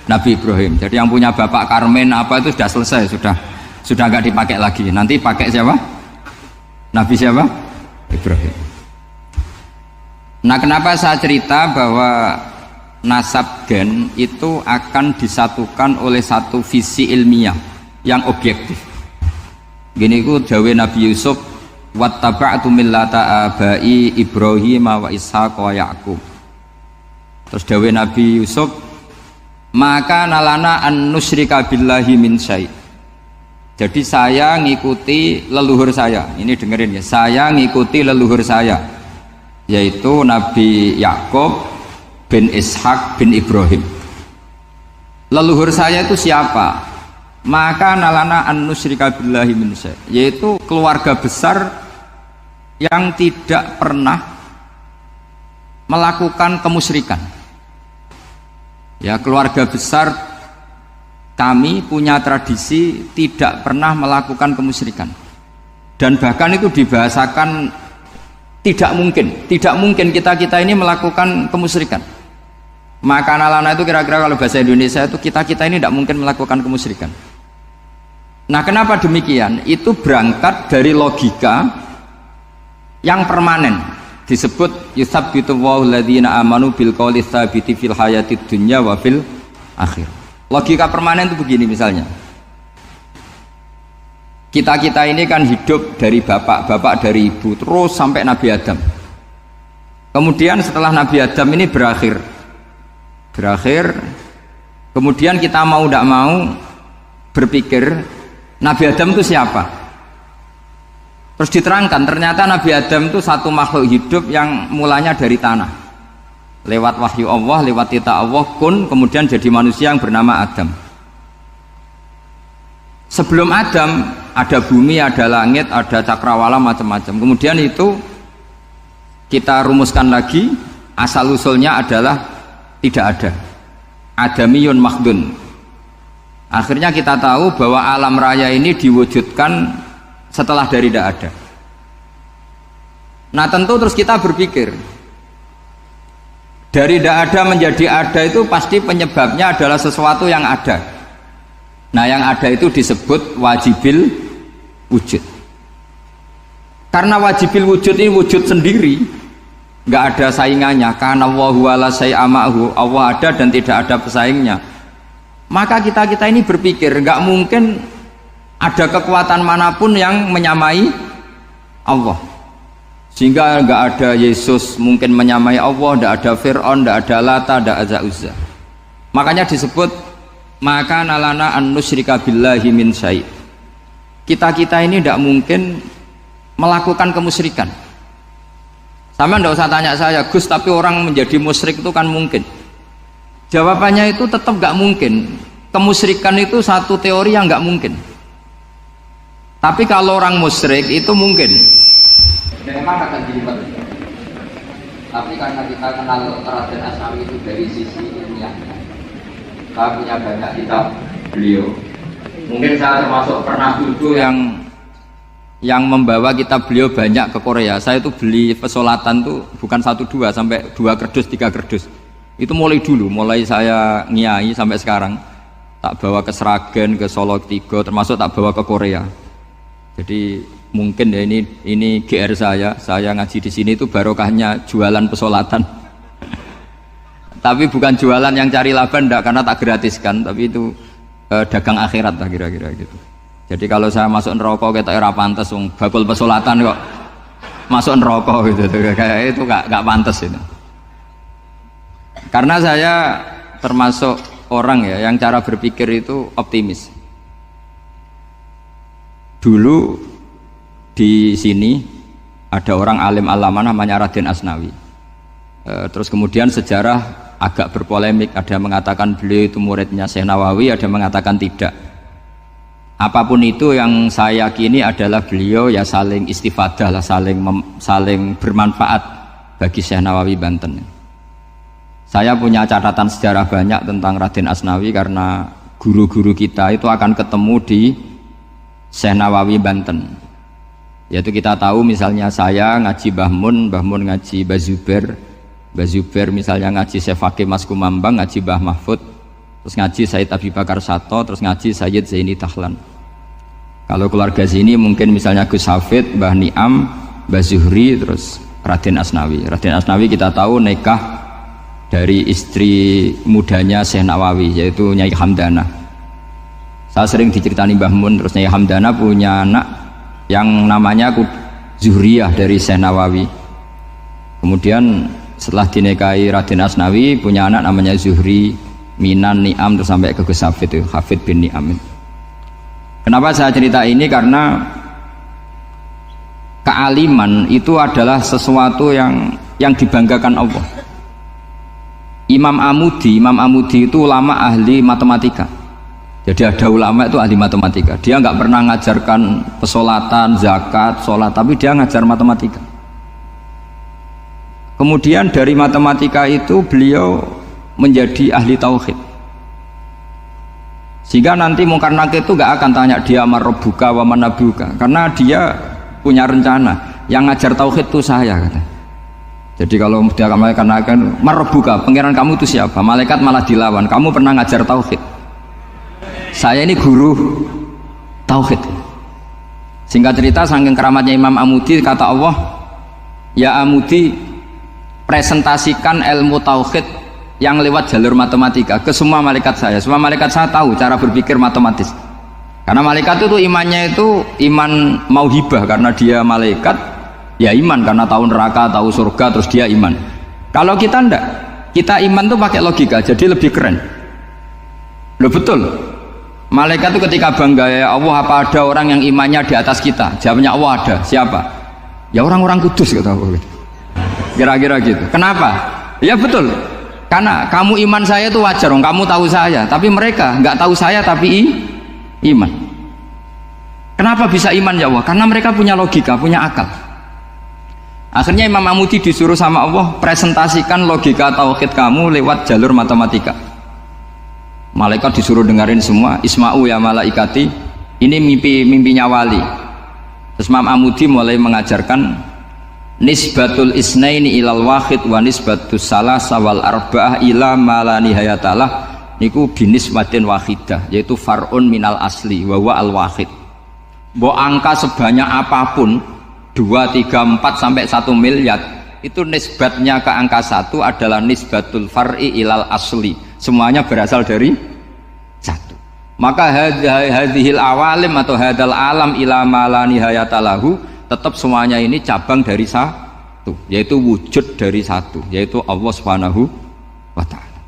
Nabi Ibrahim. Jadi yang punya bapak Karmen apa itu sudah selesai, sudah nggak dipakai lagi. Nanti pakai siapa? Nabi siapa? Ibrahim. Nah, kenapa saya cerita bahwa nasab gen itu akan disatukan oleh satu visi ilmiah yang objektif. Gini ku dawuh Nabi Yusuf, wattaba'tu millata abai Ibrahim wa Ishaq wa Yaqub. Terus dawuh Nabi Yusuf, maka nalana an nusyrika billahi min syai'. Jadi saya ngikuti leluhur saya. Ini dengerin ya, saya ngikuti leluhur saya, yaitu Nabi Yakub bin Ishaq bin Ibrahim. Leluhur saya itu siapa? Maka nalana an nusyrika billahi min syai', yaitu keluarga besar yang tidak pernah melakukan kemusyrikan. Ya, keluarga besar kami punya tradisi tidak pernah melakukan kemusyrikan. Dan bahkan itu dibahasakan tidak mungkin kita ini melakukan kemusyrikan. Maka nalana itu kira-kira kalau bahasa Indonesia itu kita ini tidak mungkin melakukan kemusyrikan. Nah, kenapa demikian? Itu berangkat dari logika yang permanen, disebut yusabbitu Allahu alladziina aamanu bil qouli tsabiti fil hayatid dunya wa fil akhir. Logika permanen itu begini, misalnya kita ini kan hidup dari bapak dari ibu terus sampai Nabi Adam. Kemudian setelah Nabi Adam ini berakhir, kemudian kita mau tidak mau berpikir Nabi Adam itu siapa? Terus diterangkan ternyata Nabi Adam itu satu makhluk hidup yang mulanya dari tanah. Lewat wahyu Allah, lewat titah Allah kemudian jadi manusia yang bernama Adam. Sebelum Adam ada bumi, ada langit, ada cakrawala macam-macam. Kemudian itu kita rumuskan lagi, asal usulnya adalah tidak ada. Adamiyun makhdun. Akhirnya kita tahu bahwa alam raya ini diwujudkan setelah dari tidak ada. Nah tentu terus kita berpikir, dari tidak ada menjadi ada itu pasti penyebabnya adalah sesuatu yang ada. Nah yang ada itu disebut wajibil wujud. Karena wajibil wujud ini wujud sendiri, nggak ada saingannya. Karena Allahu wala syai'amahu, Allah ada dan tidak ada pesaingnya. Maka kita ini berpikir nggak mungkin ada kekuatan manapun yang menyamai Allah. Sehingga nggak ada Yesus mungkin menyamai Allah, nggak ada Fir'aun, nggak ada Lata, nggak ada Uzza. Makanya disebut maka nalana an nusyrika billahi min syai'. Kita ini tidak mungkin melakukan kemusyrikan. Sama ndak usah tanya saya, Gus, tapi orang menjadi musyrik itu kan mungkin. Jawabannya itu tetap nggak mungkin. Kemusyrikan itu satu teori yang nggak mungkin. Tapi kalau orang musyrik itu mungkin. Memang akan dilibat. Tapi karena kita kenal Raden Asnawi itu dari sisi ilmiahnya, saya punya banyak kitab beliau. Mungkin saya termasuk pernah dulu yang membawa kitab beliau banyak ke Korea. Saya itu beli pesolatan tuh bukan 1-2 sampai 2 kerdus 3 kerdus. Itu mulai dulu, mulai saya ngiai sampai sekarang. Tak bawa ke Sragen, ke Solo Tigo, termasuk tak bawa ke Korea. Jadi mungkin ya ini GR saya ngaji di sini itu barokahnya jualan pesolatan. Tapi bukan jualan yang cari laba enggak, karena tak gratiskan, tapi itu dagang akhirat lah kira-kira gitu. Jadi kalau saya masuk neraka kita era pantas bakul pesolatan kok masuk neraka gitu, kayak itu nggak pantas itu. Karena saya termasuk orang ya yang cara berpikir itu optimis. Dulu di sini ada orang alim alama namanya Raden Asnawi. Terus kemudian sejarah agak berpolemik, ada yang mengatakan beliau itu muridnya Syekh Nawawi, ada yang mengatakan tidak. Apapun itu yang saya yakini adalah beliau ya saling istifadah lah, saling bermanfaat bagi Syekh Nawawi Banten. Saya punya catatan sejarah banyak tentang Raden Asnawi karena guru-guru kita itu akan ketemu di Syekh Nawawi Banten. Yaitu kita tahu misalnya saya ngaji Mbah Mun ngaji Mbah Zubair misalnya ngaji Syekh Fakih Mas Kumambang, ngaji Mbah Mahfud, terus ngaji Sayyid Abi Bakar Sato, terus ngaji Sayyid Zaini Dahlan. Kalau keluarga sini mungkin misalnya Gus Hafid, Mbah Niam, Mbah Zuhri, terus Raden Asnawi. Raden Asnawi kita tahu nikah dari istri mudanya Syekh Nawawi, yaitu Nyai Hamdana. Saya sering diceritani Mbah Mun, terus Nyai Hamdana punya anak yang namanya Zuhriyah dari Syekh Nawawi. Kemudian setelah dinikahi Raden Asnawi punya anak namanya Zuhri, Minan, Niam, terus sampai ke Gus Hafid itu, Hafid bin Niam. Kenapa saya cerita ini? Karena kealiman itu adalah sesuatu yang dibanggakan Allah. Imam Amudi itu ulama ahli matematika. Jadi ada ulama itu ahli matematika. Dia nggak pernah ngajarkan pesolatan, zakat, sholat, tapi dia ngajar matematika. Kemudian dari matematika itu beliau menjadi ahli tauhid. Sehingga nanti Mungkar Nakir itu nggak akan tanya dia marabbuka wa manabuka, karena dia punya rencana. Yang ngajar tauhid itu saya, kata. Jadi kalau dia akan marabbuka, pangeran kamu itu siapa? Malaikat malah dilawan. Kamu pernah ngajar tauhid? Saya ini guru tauhid. Singkat cerita, saking keramatnya Imam Amudi, kata Allah, ya Amudi, presentasikan ilmu tauhid yang lewat jalur matematika ke semua malaikat saya. Semua malaikat saya tahu cara berpikir matematis. Karena malaikat itu imannya itu iman mauhibah, karena dia malaikat, ya iman karena tahu neraka, tahu surga, terus dia iman. Kalau kita enggak, kita iman tuh pakai logika, jadi lebih keren. Loh betul. Malaikat itu ketika bangga, ya Allah, apa ada orang yang imannya di atas kita? Jawabnya Allah ada. Siapa? Ya orang-orang kudus, kata Allah. Kira-kira gitu. Kenapa? Ya betul. Karena kamu iman saya itu wajar, kamu tahu saya. Tapi mereka nggak tahu saya tapi iman. Kenapa bisa iman ya Allah? Karena mereka punya logika, punya akal. Akhirnya Imam Mamudi disuruh sama Allah presentasikan logika tauhid kamu lewat jalur matematika. Malaikat disuruh dengerin semua. Isma'u ya malaikati, ini mimpinya wali. Terus Imam Amudi mulai mengajarkan nisbatul isnaini ilal wahid wa nisbatus salasa wal arba'ah ila ma la nihayatalah niku binisbatin wahidah, yaitu far'un minal asli wa huwa al wahid. Mbok angka sebanyak apapun 2, 3, 4 sampai 1 miliar itu nisbatnya ke angka 1 adalah nisbatul far'i ilal asli, semuanya berasal dari 1. Maka hadhil awalim atau hadal alam ila ma la nihayatalahu, tetap semuanya ini cabang dari 1, yaitu wujud dari 1, yaitu Allah Subhanahu wa ta'ala.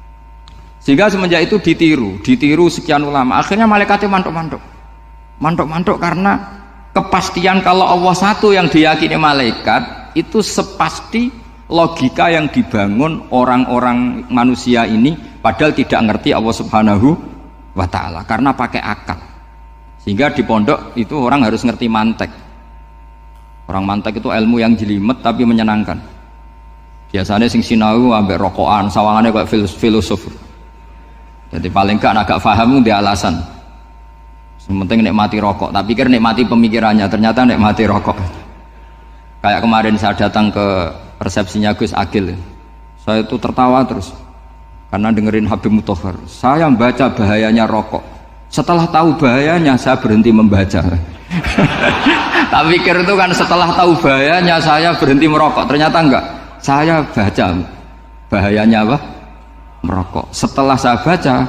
Sehingga semenjak itu ditiru sekian ulama. Akhirnya malaikatnya mantuk karena kepastian kalau Allah 1 yang diyakini malaikat itu sepasti logika yang dibangun orang-orang manusia ini, padahal tidak ngerti Allah Subhanahu wa ta'ala karena pakai akal. Sehingga di pondok itu orang harus ngerti mantek. Orang mantek itu ilmu yang jelimet tapi menyenangkan. Biasanya sing sinau ambek rokokan, sawangannya kayak filosof. Jadi paling gak agak paham dia alasan. Penting nikmati rokok, tapi pikir nikmati pemikirannya, ternyata nikmati rokok. Kayak kemarin saya datang ke resepsinya Gus Agil, saya itu tertawa terus karena dengerin Habib Mutahar. Saya membaca bahayanya rokok, setelah tahu bahayanya saya berhenti membaca. Tak pikir itu kan setelah tahu bahayanya saya berhenti merokok, ternyata enggak. Saya baca bahayanya apa? Merokok. Setelah saya baca,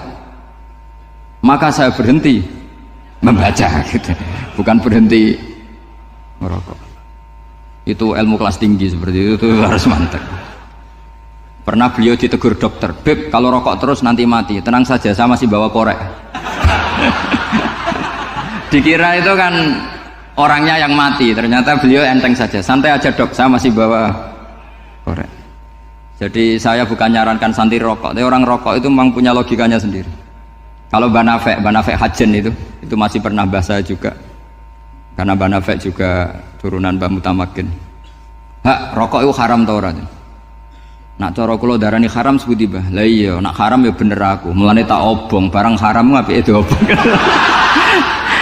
maka saya berhenti membaca gitu, bukan berhenti merokok. Itu ilmu kelas tinggi seperti itu harus mantap. Pernah beliau ditegur dokter, Beb, kalau rokok terus nanti mati. Tenang saja, saya masih bawa korek. Dikira itu kan orangnya yang mati, ternyata beliau enteng saja. Santai aja dok, saya masih bawa korek. Jadi saya bukan nyarankan santai rokok, tapi orang rokok itu memang punya logikanya sendiri. Kalau Banafek Hajen itu masih pernah bahas saya juga, karena Banafek juga turunan Mbah Mutamakin. Hak, rokok itu haram tau ora? Nak cara kula darani haram sebuti bah. Lah iya, nak haram ya bener aku. Mulane tak obong, barang haram apike diobong.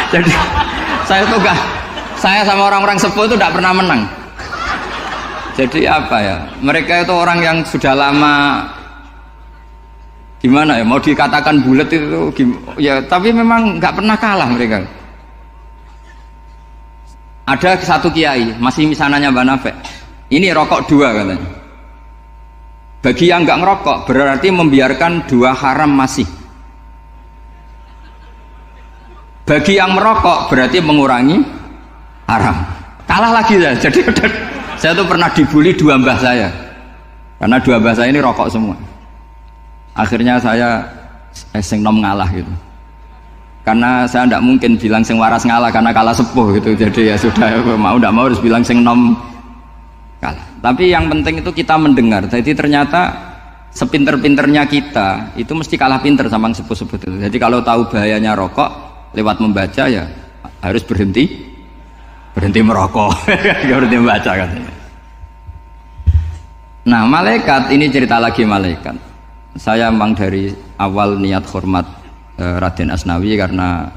Jadi saya sama orang-orang sepuh itu tidak pernah menang. Jadi apa ya? Mereka itu orang yang sudah lama, gimana ya, mau dikatakan bulat itu ya, tapi memang nggak pernah kalah mereka. Ada satu kiai masih misananya Banafek, ini rokok 2 katanya. Bagi yang nggak ngerokok berarti membiarkan 2 haram masih. Bagi yang merokok berarti mengurangi haram. Kalah lagi ya. Jadi saya tuh pernah dibully 2 mbah saya, karena 2 mbah saya ini rokok semua. Akhirnya saya sing nom ngalah gitu, karena saya tidak mungkin bilang sing waras ngalah karena kalah sepuh gitu. Jadi ya sudah, mau tidak mau harus bilang sing nom kalah. Tapi yang penting itu kita mendengar. Jadi ternyata sepinter-pinternya kita itu mesti kalah pinter sama yang sepuh-sepuh itu. Jadi kalau tahu bahayanya rokok lewat membaca ya harus berhenti merokok. Berhenti membaca katanya. Nah malaikat ini cerita lagi malaikat. Saya memang dari awal niat hormat Raden Asnawi karena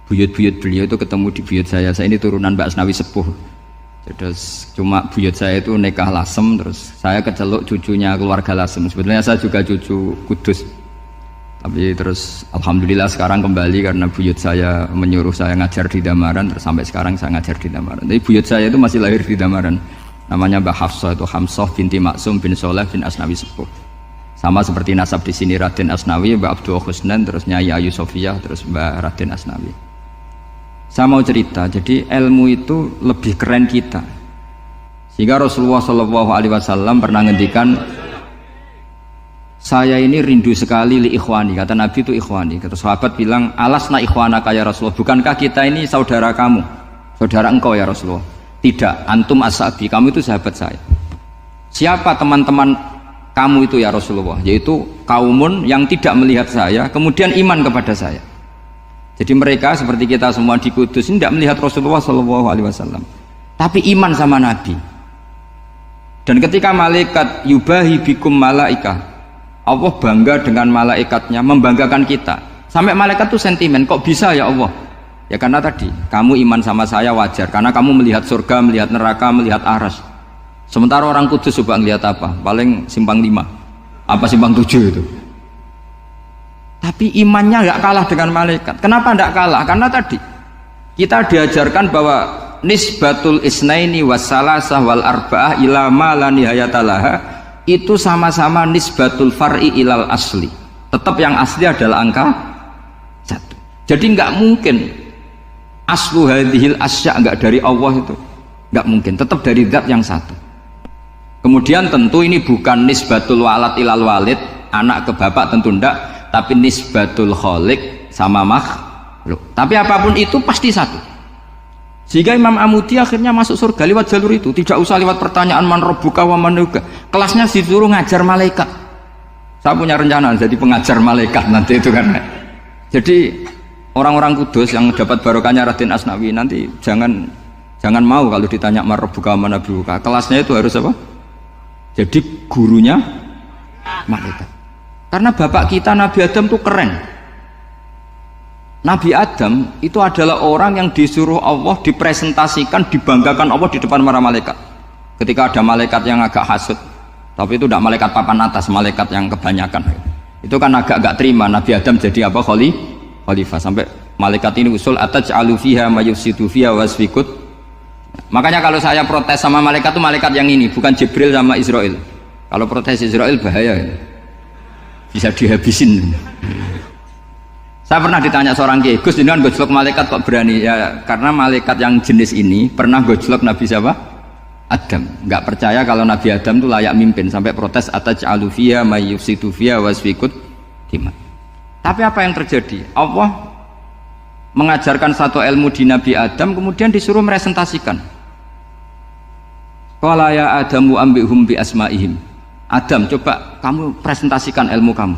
buyut-buyut beliau itu ketemu di buyut saya. Saya ini turunan Mbak Asnawi sepuh. Terus cuma buyut saya itu nikah Lasem, terus saya keceluk cucunya keluarga Lasem. Sebetulnya saya juga cucu Kudus. Tapi terus alhamdulillah sekarang kembali karena buyut saya menyuruh saya ngajar di Damaran, terus sampai sekarang saya ngajar di Damaran. Tapi buyut saya itu masih lahir di Damaran. Namanya Mbak Hafsah, itu Hamsah binti Maksum bin Soleh bin Asnawi sepuh. Sama seperti nasab di sini Raden Asnawi, Mbak Abdul Husnan, terus Nyai Ayu Sofiyah, terus Mbak Raden Asnawi. Saya mau cerita, jadi ilmu itu lebih keren kita. Sehingga Rasulullah SAW pernah ngendikan, saya ini rindu sekali li ikhwani, kata Nabi itu ikhwani. Kata sahabat bilang, alasna ikhwanaka ya Rasulullah, bukankah kita ini saudara kamu, saudara engkau ya Rasulullah? Tidak, antum ashabi, kamu itu sahabat saya. Siapa teman-teman kamu itu ya Rasulullah? Yaitu kaumun yang tidak melihat saya kemudian iman kepada saya. Jadi mereka seperti kita semua di Kudus ini tidak melihat Rasulullah SAW, tapi iman sama Nabi. Dan ketika malaikat yubahi bikum malaika, Allah bangga dengan malaikatnya, membanggakan kita. Sampai malaikat tuh sentimen, kok bisa ya Allah? Ya karena tadi, kamu iman sama saya wajar, karena kamu melihat surga, melihat neraka, melihat aras. Sementara orang Kudus coba ngelihat apa? Paling simpang 5, apa simpang 7 itu. Tapi imannya nggak kalah dengan malaikat. Kenapa nggak kalah? Karena tadi kita diajarkan bahwa nisbatul isnaini wassalasah wal arba'ah ila ma la nihayatalaha itu sama-sama nisbatul far'i ilal asli. Tetap yang asli adalah angka 1. Jadi nggak mungkin aslu hadhil asya nggak dari Allah itu, nggak mungkin. Tetap dari zat yang satu. Kemudian tentu ini bukan nisbatul walad ilal walid, anak ke bapak tentu ndak. Tapi nisbatul khaliq sama makhluk. Tapi apapun itu pasti satu. Sehingga Imam Amudi akhirnya masuk surga lewat jalur itu. Tidak usah lewat pertanyaan man rabbuka wa man nabiyyuka. Kelasnya disuruh ngajar malaikat. Saya punya rencana jadi pengajar malaikat nanti itu kan. Jadi orang-orang Kudus yang dapat barokahnya Raden Asnawi nanti jangan mau kalau ditanya man rabbuka wa man nabiyyuka. Kelasnya itu harus apa? Jadi gurunya malaikat. Karena bapak kita Nabi Adam itu keren. Nabi Adam itu adalah orang yang disuruh Allah dipresentasikan, dibanggakan Allah di depan para malaikat. Ketika ada malaikat yang agak hasut, tapi itu tidak malaikat papan atas, malaikat yang kebanyakan. Itu kan agak terima Nabi Adam jadi apa? Khalifah. Sampai malaikat ini usul ataj'alu fiha may yufsidu fiha wasfikut. Makanya kalau saya protes sama malaikat itu malaikat yang ini, bukan Jibril sama Israel. Kalau protes Israel bahaya. Bisa dihabisin. Saya pernah ditanya seorang kiai, Gus jenengan gojlok malaikat kok berani? Ya karena malaikat yang jenis ini pernah gojlok Nabi siapa? Adam. Nggak percaya kalau Nabi Adam itu layak mimpin, sampai protes ataj'alu fiha may yufsidu fiha wasfikut dima. Tapi apa yang terjadi? Allah mengajarkan satu ilmu di Nabi Adam, kemudian disuruh meresentasikan. Qala ya Adamu ambihum bi asma'ihim. Adam, coba kamu presentasikan ilmu kamu.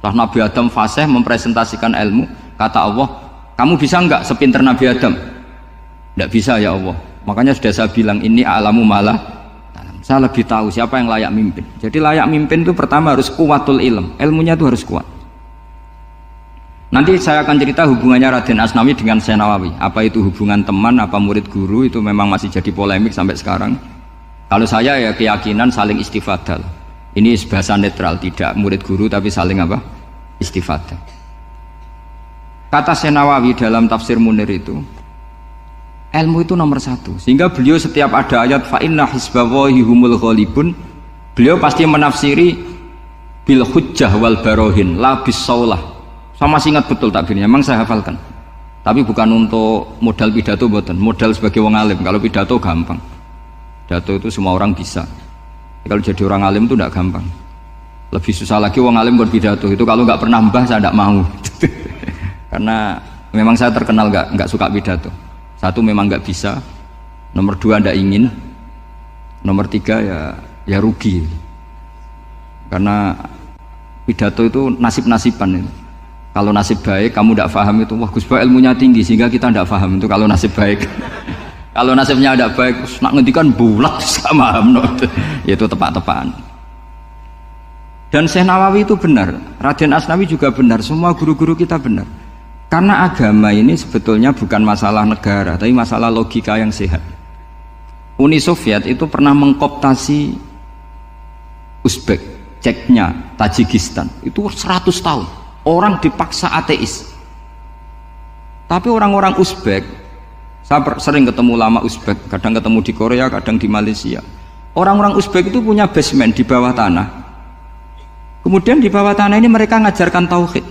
Setelah Nabi Adam fasih mempresentasikan ilmu, kata Allah, kamu bisa enggak sepinter Nabi Adam? Enggak bisa ya Allah. Makanya sudah saya bilang, ini a'lamu malah. Saya lebih tahu siapa yang layak mimpin. Jadi layak mimpin itu pertama harus kuwatul ilm. Ilmunya itu harus kuat. Nanti saya akan cerita hubungannya Raden Asnawi dengan Syekh Nawawi. Apa itu hubungan teman, apa murid guru, itu memang masih jadi polemik sampai sekarang. Kalau saya ya keyakinan saling istifadah. Ini bahasa netral, tidak murid guru tapi saling apa? Istifadah. Kata Syekh Nawawi dalam tafsir Munir itu, ilmu itu nomor 1. Sehingga beliau setiap ada ayat fa inna hizballahi humul ghalibun, beliau pasti menafsiri bil hujjah wal barohin la bis saulah. Saya masih ingat betul takbirnya, memang saya hafalkan. Tapi bukan untuk modal pidato, boten. Modal sebagai wong alim. Kalau pidato gampang. Pidato itu semua orang bisa. Kalau jadi orang alim itu tidak gampang. Lebih susah lagi wong alim berpidato. Itu kalau nggak pernah mbah saya tidak mau. Karena memang saya terkenal nggak suka pidato. Satu memang nggak bisa. Nomor 2 tidak ingin. Nomor 3 ya rugi. Karena pidato itu nasib-nasiban itu. Kalau nasib baik kamu tidak paham itu, wah Gus Ba ilmunya tinggi sehingga kita tidak paham itu kalau nasib baik. Kalau nasibnya ada baik, nak ngendikan bulat sama itu tepat-tepakan. Dan Syekh Nawawi itu benar, Raden Asnawi juga benar, semua guru-guru kita benar. Karena agama ini sebetulnya bukan masalah negara, tapi masalah logika yang sehat. Uni Soviet itu pernah mengkooptasi Uzbek, Ceknya, Tajikistan. Itu 100 tahun. Orang dipaksa ateis. Tapi orang-orang Uzbek, saya sering ketemu lama Uzbek, kadang ketemu di Korea, kadang di Malaysia. Orang-orang Uzbek itu punya basement di bawah tanah. Kemudian di bawah tanah ini mereka ngajarkan tauhid.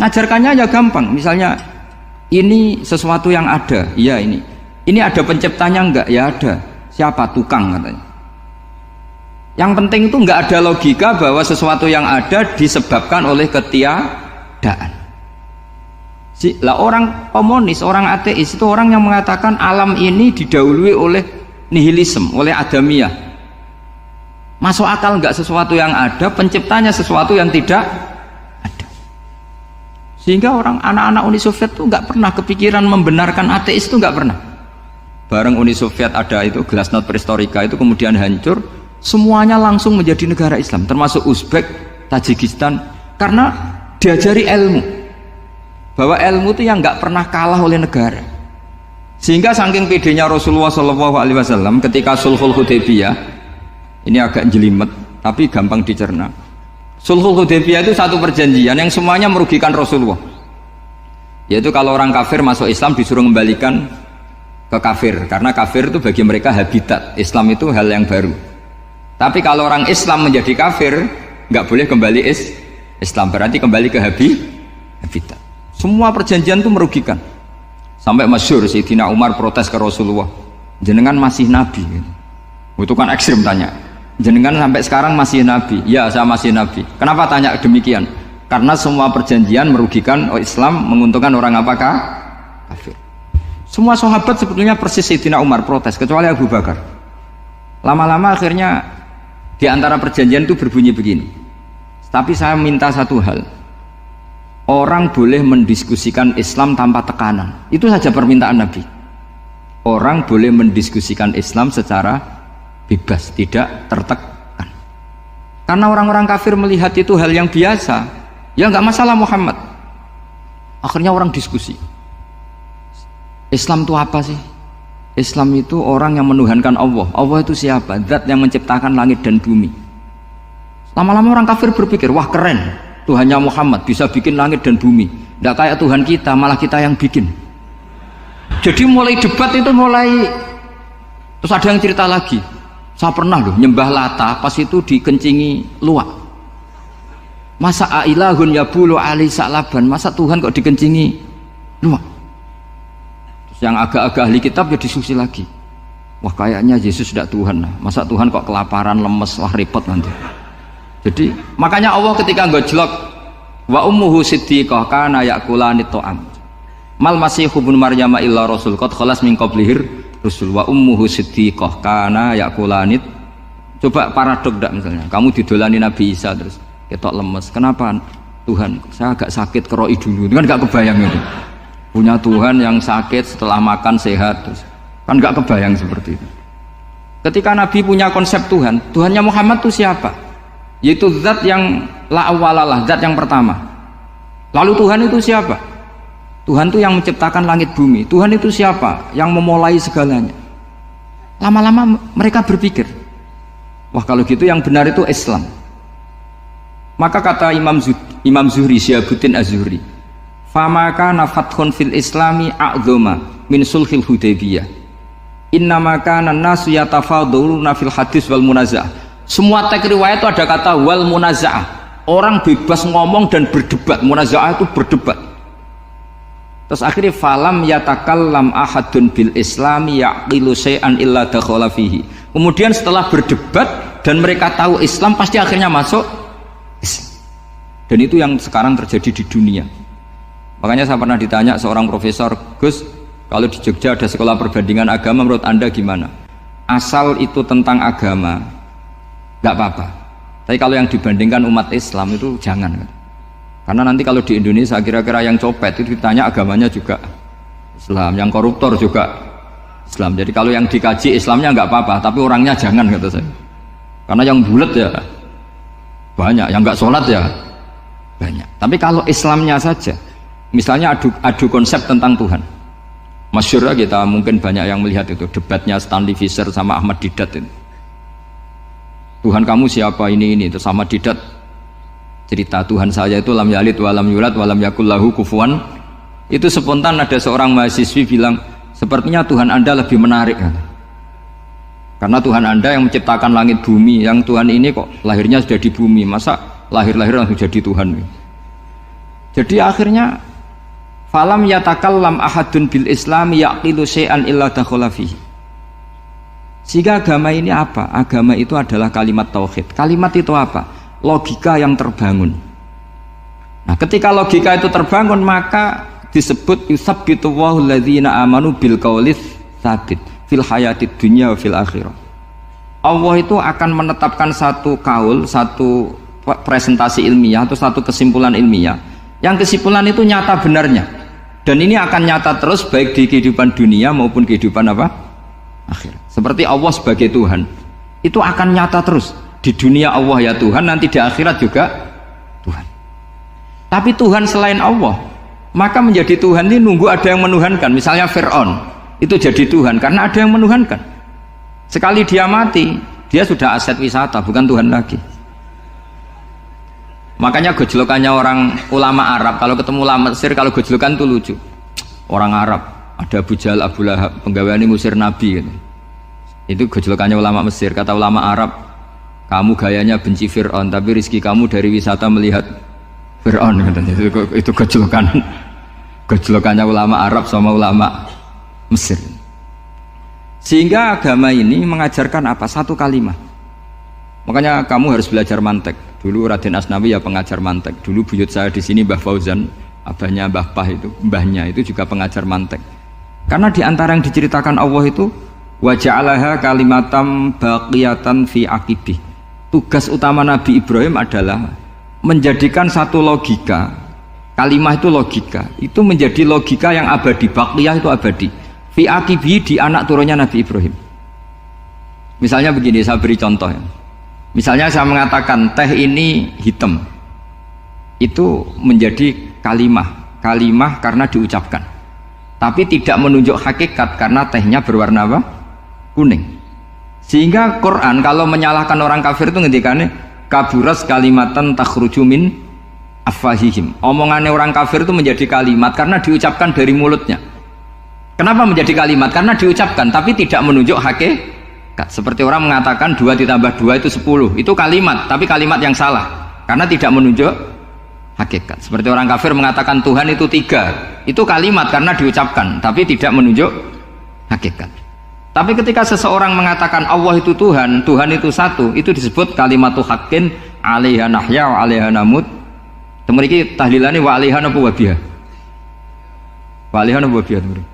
Ngajarkannya ya gampang. Misalnya ini sesuatu yang ada, iya ini. Ini ada penciptanya enggak? Ya ada. Siapa? Tukang katanya. Yang penting itu nggak ada logika bahwa sesuatu yang ada disebabkan oleh ketiadaan. Lah orang komunis, orang ateis itu orang yang mengatakan alam ini didahului oleh nihilisme, oleh adamiyah. Masuk akal nggak sesuatu yang ada, penciptanya sesuatu yang tidak ada. Sehingga orang anak-anak Uni Soviet itu nggak pernah kepikiran membenarkan ateis, itu nggak pernah. Bareng Uni Soviet ada itu glasnost perestroika itu kemudian hancur, semuanya langsung menjadi negara Islam, termasuk Uzbek, Tajikistan, karena diajari ilmu, bahwa ilmu itu yang nggak pernah kalah oleh negara. Sehingga saking pedenya Rasulullah SAW ketika Sulhul Hudaybiyah, ini agak jelimet tapi gampang dicerna. Sulhul Hudaybiyah itu satu perjanjian yang semuanya merugikan Rasulullah, yaitu kalau orang kafir masuk Islam disuruh kembalikan ke kafir, karena kafir itu bagi mereka habitat, Islam itu hal yang baru. Tapi kalau orang Islam menjadi kafir, nggak boleh kembali Islam, berarti kembali ke habitat. Semua perjanjian itu merugikan. Sampai masyhur Sayyidina Umar protes ke Rasulullah, jenengan masih nabi. Itu kan ekstrim tanya. Jenengan sampai sekarang masih nabi? Ya, saya masih nabi. Kenapa tanya demikian? Karena semua perjanjian merugikan Islam, menguntungkan orang apakah? Kafir. Semua sahabat sebetulnya persis Sayyidina Umar protes, kecuali Abu Bakar. Lama-lama akhirnya di antara perjanjian itu berbunyi begini. Tapi saya minta satu hal, orang boleh mendiskusikan Islam tanpa tekanan. Itu saja permintaan Nabi. Orang boleh mendiskusikan Islam secara bebas, tidak tertekan. Karena orang-orang kafir melihat itu hal yang biasa, ya nggak masalah Muhammad. Akhirnya orang diskusi, Islam itu apa sih? Islam itu orang yang menuhankan Allah. Allah itu siapa? Zat yang menciptakan langit dan bumi. Lama-lama orang kafir berpikir, wah keren, Tuhannya Muhammad bisa bikin langit dan bumi. Tidak kayak Tuhan kita, malah kita yang bikin. Jadi mulai debat itu terus ada yang cerita lagi. Saya pernah loh nyembah Lata, pas itu dikencingi luwak. Masa ailahun yabulu ali sa'laban, masa Tuhan kok dikencingi luwak? Yang agak-agak ahli kitab ya diskusi lagi, wah kayaknya Yesus tidak Tuhan lah, masa Tuhan kok kelaparan, lemes, wah repot nanti. Jadi makanya Allah ketika ngejlok wa ummuhu siddiqah kana yakulani ta'am mal masihu ibnu maryam illa rasul qad khalas min qablihir rusul wa ummuhu siddiqah kana yakulani. Coba paradok enggak, misalnya kamu didolani Nabi Isa terus ketok lemes, kenapa Tuhan saya agak sakit keroi dulu, kan enggak kebayang itu. Punya Tuhan yang sakit setelah makan sehat, terus kan nggak kebayang seperti itu. Ketika Nabi punya konsep Tuhan, Tuhannya Muhammad itu siapa? Yaitu zat yang la awalalah, zat yang pertama. Lalu Tuhan itu siapa? Tuhan itu yang menciptakan langit bumi. Tuhan itu siapa? Yang memulai segalanya. Lama-lama mereka berpikir, wah kalau gitu yang benar itu Islam. Maka kata Imam Zuhri, Syihabuddin Az-Zuhri, famaka nafathun fil islami a'dhama min sulhil hudaybiyah innamaka nasu yatafaduluna fil hadis wal munaza'ah. Semua teks riwayat itu ada kata wal munaza'ah, orang bebas ngomong dan berdebat. Munaza'ah itu berdebat. Terus akhirnya falam yatakallam ahadun bil islami yaqilu syai'an illa dakhala fihi. Kemudian setelah berdebat dan mereka tahu Islam, pasti akhirnya masuk Islam. Dan itu yang sekarang terjadi di dunia. Makanya saya pernah ditanya seorang profesor, Gus, kalau di Jogja ada sekolah perbandingan agama, menurut Anda gimana? Asal itu tentang agama, nggak apa-apa. Tapi kalau yang dibandingkan umat Islam itu jangan. Karena nanti kalau di Indonesia kira-kira yang copet itu ditanya agamanya juga Islam, yang koruptor juga Islam. Jadi kalau yang dikaji Islamnya nggak apa-apa, tapi orangnya jangan, kata saya. Karena yang bulat ya banyak, yang nggak sholat ya banyak. Tapi kalau Islamnya saja, misalnya adu konsep tentang Tuhan, masyhur kita mungkin banyak yang melihat itu debatnya Stanley Fischer sama Ahmad Didat itu. Tuhan kamu siapa ini terus sama Didat cerita Tuhan saya itu lam yalid walam yulad walam yakul lahu kufuwan. Itu spontan ada seorang mahasiswi bilang, sepertinya Tuhan Anda lebih menarik karena Tuhan Anda yang menciptakan langit bumi, yang Tuhan ini kok lahirnya sudah di bumi, masa lahir-lahir langsung jadi Tuhan. Jadi akhirnya falam yatakallam ahadun bil islami yaqilu syai'an illa dakhala fihi. Sehingga agama ini apa? Agama itu adalah kalimat tauhid. Kalimat itu apa? Logika yang terbangun. Nah, ketika logika itu terbangun, maka disebut yusabbitu Allahu alladzina amanu bil qaulis tsabit fil hayatid dunya wa fil akhirah. Allah itu akan menetapkan satu kaul, satu presentasi ilmiah atau satu kesimpulan ilmiah. Yang kesimpulan itu nyata benarnya. Dan ini akan nyata terus baik di kehidupan dunia maupun kehidupan apa? Akhirat. Seperti Allah sebagai Tuhan itu akan nyata terus di dunia Allah ya Tuhan, nanti di akhirat juga Tuhan. Tapi Tuhan selain Allah, maka menjadi Tuhan ini nunggu ada yang menuhankan. Misalnya Fir'aun itu jadi Tuhan karena ada yang menuhankan. Sekali dia mati, dia sudah aset wisata, bukan Tuhan lagi. Makanya gejolokannya orang ulama Arab, kalau ketemu ulama Mesir, kalau gejolokan itu lucu. Orang Arab, ada Abu Jahal, Abu Lahab, penggaweane musir Nabi gitu. Itu gejolokannya ulama Mesir. Kata ulama Arab, kamu gayanya benci Fir'aun, tapi rizki kamu dari wisata melihat Fir'aun katanya. Itu gejolokannya ulama Arab sama ulama Mesir. Sehingga agama ini mengajarkan apa? Satu kalimat. Makanya kamu harus belajar mantek. Dulu Raden Asnawi ya pengajar mantek. Dulu buyut saya di sini Mbah Fauzan, abahnya Mbah Pah itu, mbahnya itu juga pengajar mantek. Karena di antara yang diceritakan Allah itu wa ja'alaha kalimatam baqiyatan fi aqibih. Tugas utama Nabi Ibrahim adalah menjadikan satu logika. Kalimah itu logika. Itu menjadi logika yang abadi. Baqiyah itu abadi. Fi aqibih, di anak turunnya Nabi Ibrahim. Misalnya begini, saya beri contoh ya. Misalnya saya mengatakan teh ini hitam. Itu menjadi kalimah. Kalimah karena diucapkan. Tapi tidak menunjuk hakikat karena tehnya berwarna apa? Kuning. Sehingga Quran kalau menyalahkan orang kafir itu ngendikane kaburas kalimatan takhruju min afwahihim. Omongannya orang kafir itu menjadi kalimat karena diucapkan dari mulutnya. Kenapa menjadi kalimat? Karena diucapkan tapi tidak menunjuk hakikat. Seperti orang mengatakan 2 ditambah 2 itu 10. Itu kalimat, tapi kalimat yang salah karena tidak menunjuk hakikat. Seperti orang kafir mengatakan Tuhan itu 3, itu kalimat karena diucapkan tapi tidak menunjuk hakikat. Tapi ketika seseorang mengatakan Allah itu Tuhan, Tuhan itu satu, itu disebut kalimatu haqqin 'alaiha nahya wa 'alaiha namut. Temriki tahlilane wa 'alaiha napa wa biha. Wa 'alaiha napa wa biha temriki.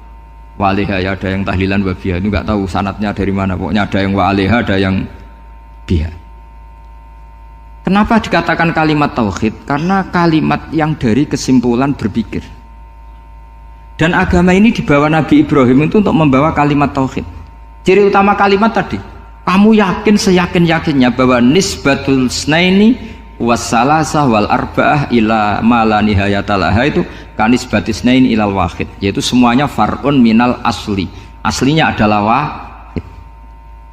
Wa 'alaiha ya ada yang tahlilan wa biha, itu enggak tahu sanadnya dari mana, pokoknya ada yang wa 'alaiha, ada yang biha. Kenapa dikatakan kalimat tauhid? Karena kalimat yang dari kesimpulan berpikir. Dan agama ini dibawa Nabi Ibrahim itu untuk membawa kalimat tauhid. Ciri utama kalimat tadi, kamu yakin seyakin-yakinnya bahwa nisbatul snaini wassalasah wal arba'ah ila ma la nihayatalaha itu kanisbatis snaini ilal wahid, yaitu semuanya far'un minal asli. Aslinya adalah wahid.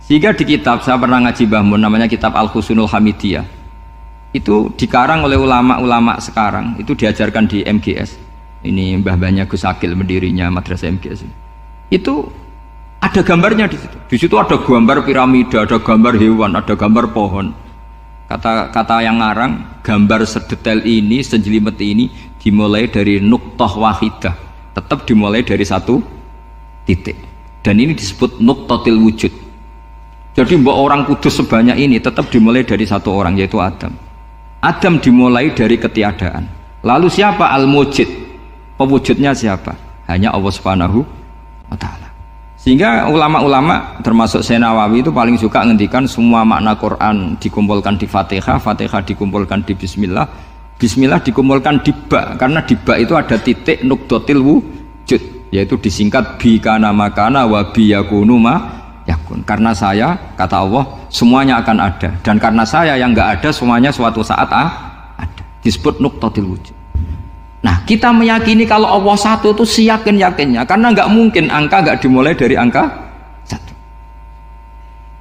Sehingga di kitab, saya pernah ngaji Mbah Mun, namanya kitab Al-Husunul Hamidiyah. Itu dikarang oleh ulama-ulama sekarang, itu diajarkan di MGS. Ini mbah-mbahnya Gus Akil pendirinya madrasah MGS. Itu ada gambarnya di situ. Di situ ada gambar piramida, ada gambar hewan, ada gambar pohon. Kata yang ngarang, gambar sedetail ini, sejelimet ini dimulai dari nuqtah wahidah. Tetap dimulai dari satu titik. Dan ini disebut nuqtatil wujud. Jadi mbok orang kudus sebanyak ini tetap dimulai dari satu orang, yaitu Adam. Adam dimulai dari ketiadaan. Lalu siapa al-mujid? Pewujudnya siapa? Hanya Allah Subhanahu wa ta'ala. Sehingga ulama-ulama termasuk Syekh Nawawi itu paling suka ngendikan semua makna Quran dikumpulkan di Fatihah, Fatihah dikumpulkan di Bismillah, Bismillah dikumpulkan di Ba, karena di Ba itu ada titik nuqtatil wujud, yaitu disingkat bi kana makana wa bi yakunu ma yakun. Karena saya, kata Allah, semuanya akan ada, dan karena saya yang enggak ada, semuanya suatu saat ada. Disebut nuqtatil wujud. Nah, kita meyakini kalau Allah satu itu seyakin-yakinnya, karena enggak mungkin angka enggak dimulai dari angka satu.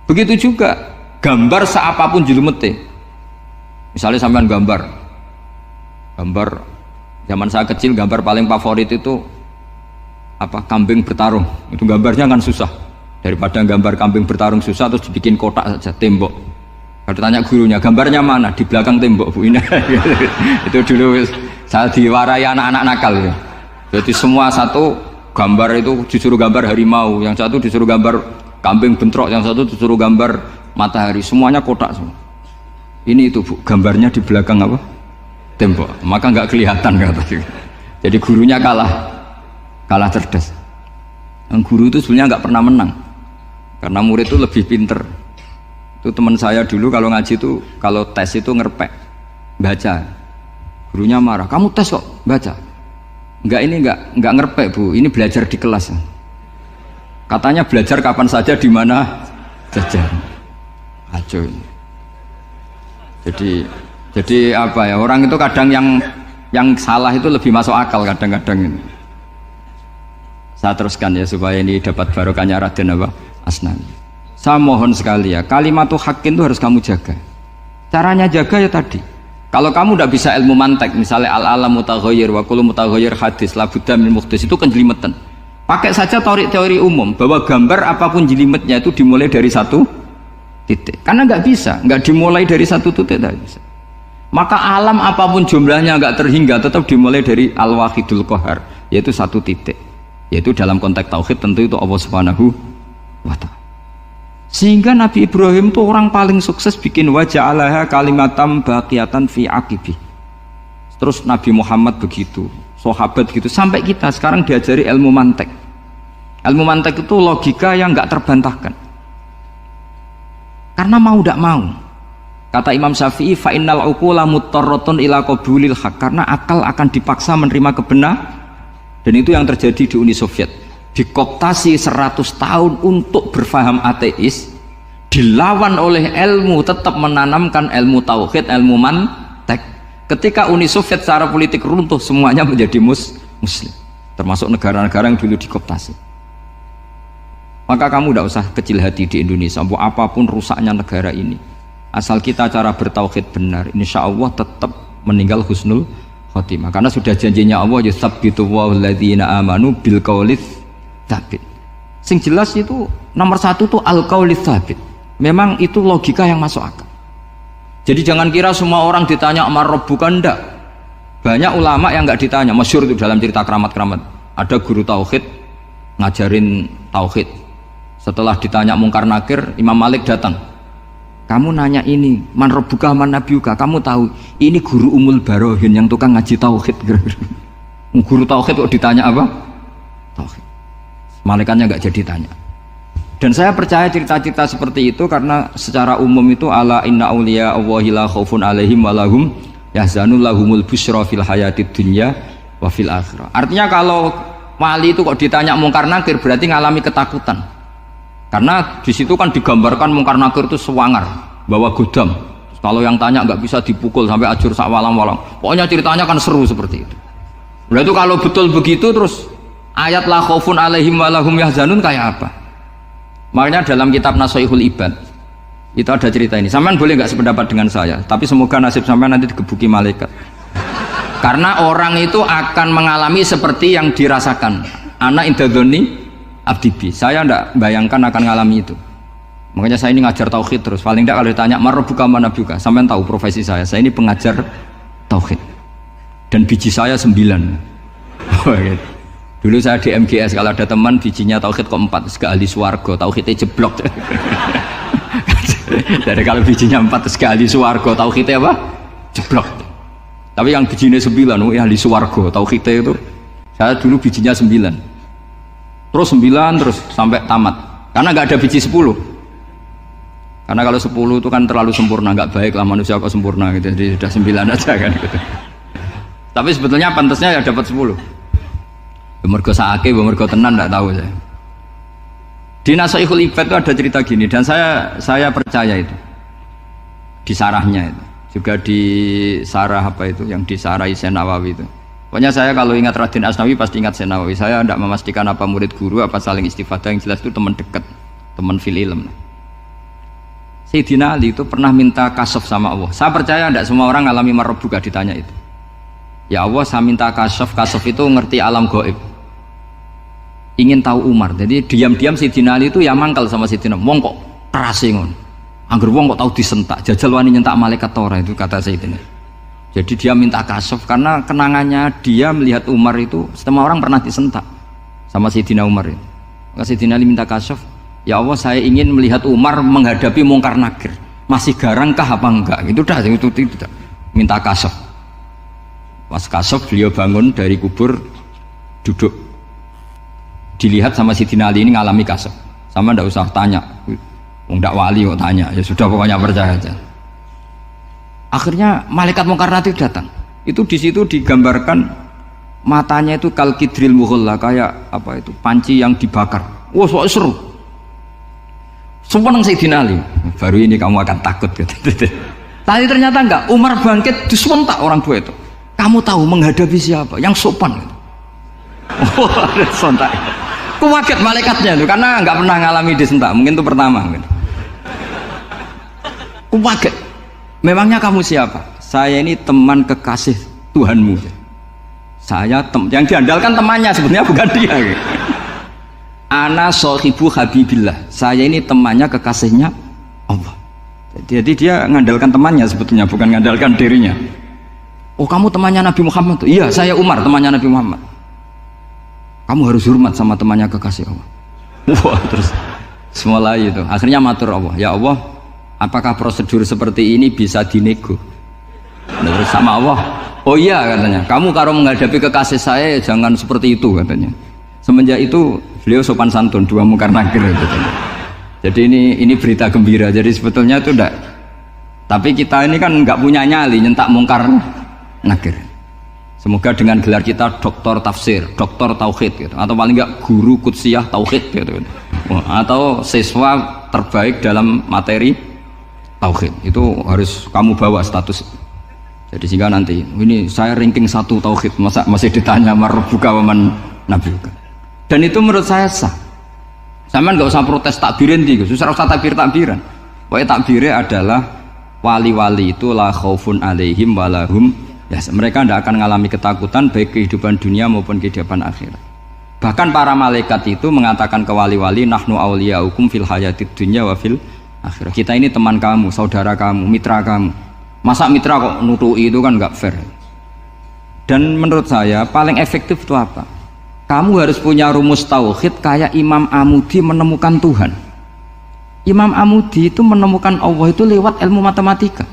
Begitu juga gambar seapapun julumete. Misalnya sampean gambar zaman saya kecil, gambar paling favorit itu apa? Kambing bertarung. Itu gambarnya kan susah. Daripada gambar kambing bertarung susah terus dibikin kotak saja, tembok. Kalau tanya gurunya, gambarnya mana? Di belakang tembok, Bu. Ini itu dulu saya diwarai anak-anak nakal ya. Jadi semua satu gambar itu disuruh gambar harimau, yang satu disuruh gambar kambing bentrok, yang satu disuruh gambar matahari, semuanya kotak semua. Ini itu Bu, gambarnya di belakang apa? Tembok, maka nggak kelihatan katanya. Jadi gurunya kalah cerdas. Yang guru itu sebenarnya nggak pernah menang, karena murid itu lebih pinter. Itu teman saya dulu kalau ngaji itu, kalau tes itu ngerpek, baca. Gurunya marah, kamu tes kok baca? Enggak ngerpek Bu, ini belajar di kelas. Katanya belajar kapan saja di mana saja. Acuh. Jadi apa ya, orang itu kadang yang salah itu lebih masuk akal kadang-kadang ini. Saya teruskan ya supaya ini dapat barokahnya Raden apa? Asnawi. Saya mohon sekali ya, kalimat haqqin itu harus kamu jaga. Caranya jaga ya tadi. Kalau kamu tidak bisa ilmu mantek, misalnya al-alam mutaghayyir wa kullu mutaghayyir hadis la budda min muhdits, itu kan jelimetan. Pakai saja teori umum bahwa gambar apapun jelimetnya itu dimulai dari satu titik. Karena nggak bisa, nggak dimulai dari satu titik, tidak bisa. Maka alam apapun jumlahnya nggak terhingga tetap dimulai dari al-wahidul qahar, yaitu satu titik. Yaitu dalam konteks tauhid tentu itu Allah Subhanahu wa ta'ala. Sehingga Nabi Ibrahim itu orang paling sukses bikin waja'alaha kalimatam baqiyatan fi aqibi. Terus Nabi Muhammad begitu, sahabat begitu, sampai kita sekarang diajari ilmu mantek. Ilmu mantek itu logika yang nggak terbantahkan. Karena mau tidak mau. Kata Imam Syafi'i, fa innal uqula muttarratun ila qabulil haq, karena akal akan dipaksa menerima kebenaran. Dan itu yang terjadi di Uni Soviet. Dikooptasi 100 tahun untuk berfaham ateis, dilawan oleh ilmu, tetap menanamkan ilmu tauhid, ilmu mantek. Ketika Uni Soviet secara politik runtuh, semuanya menjadi muslim, termasuk negara-negara yang dulu dikooptasi. Maka kamu tidak usah kecil hati di Indonesia, apapun rusaknya negara ini, asal kita cara bertauhid benar, insya Allah tetap meninggal husnul khotimah. Karena sudah janjinya Allah, yusabbitu walladzina amanu bil qaulis tsabit. Sing jelas itu nomor satu tuh al qaulis tsabit. Memang itu logika yang masuk akal. Jadi jangan kira semua orang ditanya amar rabbuka, enggak. Banyak ulama yang enggak ditanya. Masyhur itu dalam cerita keramat-keramat. Ada guru tauhid ngajarin tauhid. Setelah ditanya mungkar nakir, Imam Malik datang. Kamu nanya ini, man rabbuka man nabiyuka, kamu tahu ini guru Umul Barohin yang tukang ngaji tauhid. Guru tauhid kok ditanya apa? Tauhid. Malaikatnya nggak jadi tanya. Dan saya percaya cerita-cerita seperti itu karena secara umum itu ala inna auliya Allahi la khaufun alaihim walahum yahzanun lahumul busyra fil hayatid dunya wa fil akhirah. Artinya kalau wali itu kok ditanya mungkar nakir berarti ngalami ketakutan. Karena di situ kan digambarkan mungkar nakir itu sewangar, bawa godam. Kalau yang tanya nggak bisa dipukul sampai ajur sak walang-walang. Pokoknya ceritanya kan seru seperti itu. Berarti kalau betul begitu terus ayat la khaufun alaihim walahum yahzanun kayak apa? Makanya dalam kitab Nasoihul Ibad itu ada cerita ini. Sampean boleh nggak sependapat dengan saya, tapi semoga nasib sampean nanti digebuki malaikat. Karena orang itu akan mengalami seperti yang dirasakan. Anak indadzoni abdibi. Saya tidak bayangkan akan mengalami itu. Makanya saya ini ngajar tauhid terus. Paling tidak kalau ditanya marabbuka manabuka, sampean tahu profesi saya. Saya ini pengajar tauhid. Dan biji saya 9. Dulu saya di MGS, kalau ada teman bijinya tauhid kok 4, terus ke ahli swarga, tauhidnya jeblok. Jadi kalau bijinya 4 terus ke ahli swarga, tauhidnya apa? Jeblok. Tapi yang bijinya 9, ahli swarga, tauhidnya itu, saya dulu bijinya 9. Terus 9 terus sampai tamat. Karena nggak ada biji 10. Karena kalau 10 itu kan terlalu sempurna, nggak baik lah manusia kok sempurna gitu. Jadi sudah 9 aja kan gitu. Tapi sebetulnya pantasnya ya dapat 10. Mergo saake, mergo tenan enggak tahu saya. Di Nasoihul Ibad itu ada cerita gini dan saya percaya itu. Di sarahnya itu. Juga di sarah apa itu yang disarahi Syekh Nawawi itu. Pokoknya saya kalau ingat Raden Asnawi pasti ingat Syekh Nawawi. Saya tidak memastikan apa murid guru apa saling istifadah, yang jelas itu teman dekat, teman fil ilm. Sayyidina Ali itu pernah minta kasyaf sama Allah. Saya percaya tidak semua orang ngalami marabbuka ditanya itu. Ya Allah, saya minta kasyaf itu ngerti alam gaib. Ingin tahu Umar. Jadi diam-diam Sayyidina Ali itu ya mangkal sama Sayyidina. Wong kok kerase ngono. Angger wong kok tahu disentak. Jajal wani nyentak malaikat ora, itu kata Sayyidina. Jadi dia minta kasyaf karena kenangannya dia melihat Umar itu semua orang pernah disentak sama Sayyidina Umar itu. Maka Sayyidina Ali minta kasyaf. Ya Allah, saya ingin melihat Umar menghadapi mungkar nakir. Masih garangkah apa enggak? Itu dah, itu tidak. Minta kasaf. Pas kasaf beliau bangun dari kubur, duduk. Dilihat sama Sidina Ali ini ngalami kasaf. Sama ndak usah tanya. Ndak wali kok tanya. Ya sudah pokoknya percaya aja. Akhirnya malaikat mungkar nakir datang. Itu di situ digambarkan matanya itu kalkidril mughalla, kayak apa itu panci yang dibakar. Wah, wow, seru. Seneng Sayyidina Ali. Baru ini kamu akan takut gitu. Tapi ternyata enggak. Umar bangkit disewentak orang tua itu. Kamu tahu menghadapi siapa? Yang sopan gitu. Wah, sontak. Kaget malaikatnya itu karena enggak pernah ngalami disentak. Mungkin itu pertama gitu. Kaget. Memangnya kamu siapa? Saya ini teman kekasih Tuhanmu. Saya yang diandalkan temannya sebenarnya bukan dia. Gitu. Ana sohibu habibillah. Saya ini temannya kekasihnya Allah. Jadi dia mengandalkan temannya sebetulnya, bukan mengandalkan dirinya. Oh, kamu temannya Nabi Muhammad? Iya, saya Umar, temannya Nabi Muhammad. Kamu harus hormat sama temannya kekasih Allah. Wah, terus semulai itu. Akhirnya matur Allah. Ya Allah, apakah prosedur seperti ini bisa dinego? Nah, terus sama Allah. Oh iya katanya. Kamu kalau menghadapi kekasih saya jangan seperti itu katanya. Semenjak itu beliau sopan santun, dua mungkar nakir gitu. Jadi ini berita gembira. Jadi sebetulnya itu enggak. Tapi kita ini kan enggak punya nyali nyentak mungkar nakir. Semoga dengan gelar kita doktor tafsir, doktor tauhid gitu, atau paling enggak guru kutsiyah tauhid gitu. Atau siswa terbaik dalam materi tauhid. Itu harus kamu bawa status. Jadi sehingga nanti ini saya ranking 1 tauhid, masa masih ditanya marbuka waman nabiuka. Dan itu menurut saya sah. Sama nggak usah protes takbirin di, susah usah takbiran. Pokoknya takbirnya adalah wali-wali itu la khaufun alaihim walahum ya, mereka tidak akan mengalami ketakutan baik kehidupan dunia maupun kehidupan akhirat. Bahkan para malaikat itu mengatakan ke wali-wali nahnu auliyaukum fil hayatid dunya wa fil akhirah. Kita ini teman kamu, saudara kamu, mitra kamu. Masa mitra kok nutui itu kan nggak fair. Dan menurut saya paling efektif itu apa? Kamu harus punya rumus tauhid kayak Imam Amudi menemukan Tuhan. Imam Amudi itu menemukan Allah itu lewat ilmu matematika.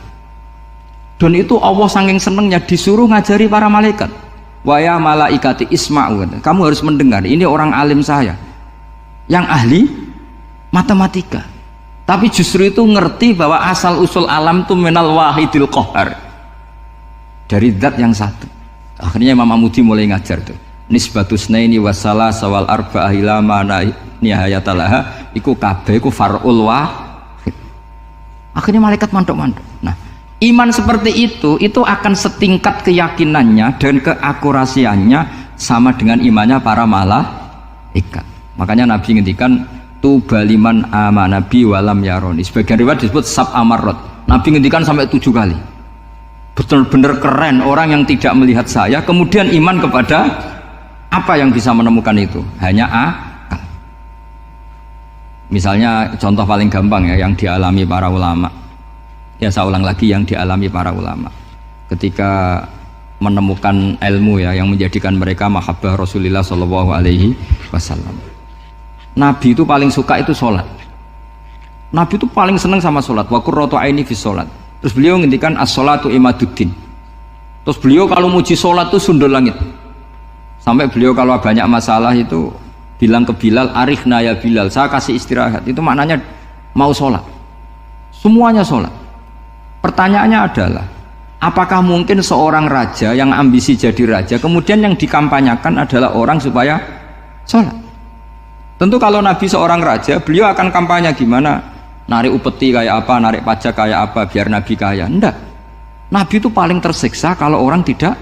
Dan itu Allah saking senengnya disuruh ngajari para malaikat. Wa ya malaikati isma'u. Kamu harus mendengar, ini orang alim saya yang ahli matematika. Tapi justru itu ngerti bahwa asal usul alam itu minal wahidil qahar. Dari zat yang satu. Akhirnya Imam Amudi mulai ngajar tuh. Nisbatus naini wasala sawal arba'ah ila mana nihayatalaha iku kabeh iku far'ul wahid. Akhirnya malaikat mantuk-mantuk. Nah, iman seperti itu akan setingkat keyakinannya dan keakurasiannya sama dengan imannya para malaikat. Makanya Nabi ngendikan tubaliman amanabi walam yaroni. Sebagian riwayat disebut sab amarot. Nabi ngendikan sampai 7 kali. Benar-benar keren orang yang tidak melihat saya kemudian iman kepada apa yang bisa menemukan itu? Hanya akal. Misalnya contoh paling gampang ya yang dialami para ulama. Ya saya ulang lagi yang dialami para ulama. Ketika menemukan ilmu ya yang menjadikan mereka mahabbah Rasulullah Shallallahu Alaihi Wasallam. Nabi itu paling suka itu sholat. Nabi itu paling senang sama sholat. Wa qurratu aini fi sholat. Terus beliau ngendikan as-sholatu imaduddin. Terus beliau kalau muji sholat itu sundul langit. Sampai beliau kalau banyak masalah itu bilang ke Bilal, arikhna ya Bilal, saya kasih istirahat. Itu maknanya mau sholat. Semuanya sholat. Pertanyaannya adalah, apakah mungkin seorang raja yang ambisi jadi raja, kemudian yang dikampanyakan adalah orang supaya sholat? Tentu kalau Nabi seorang raja, beliau akan kampanye gimana? Narik upeti kayak apa, narik pajak kayak apa, biar Nabi kaya. Enggak. Nabi itu paling tersiksa kalau orang tidak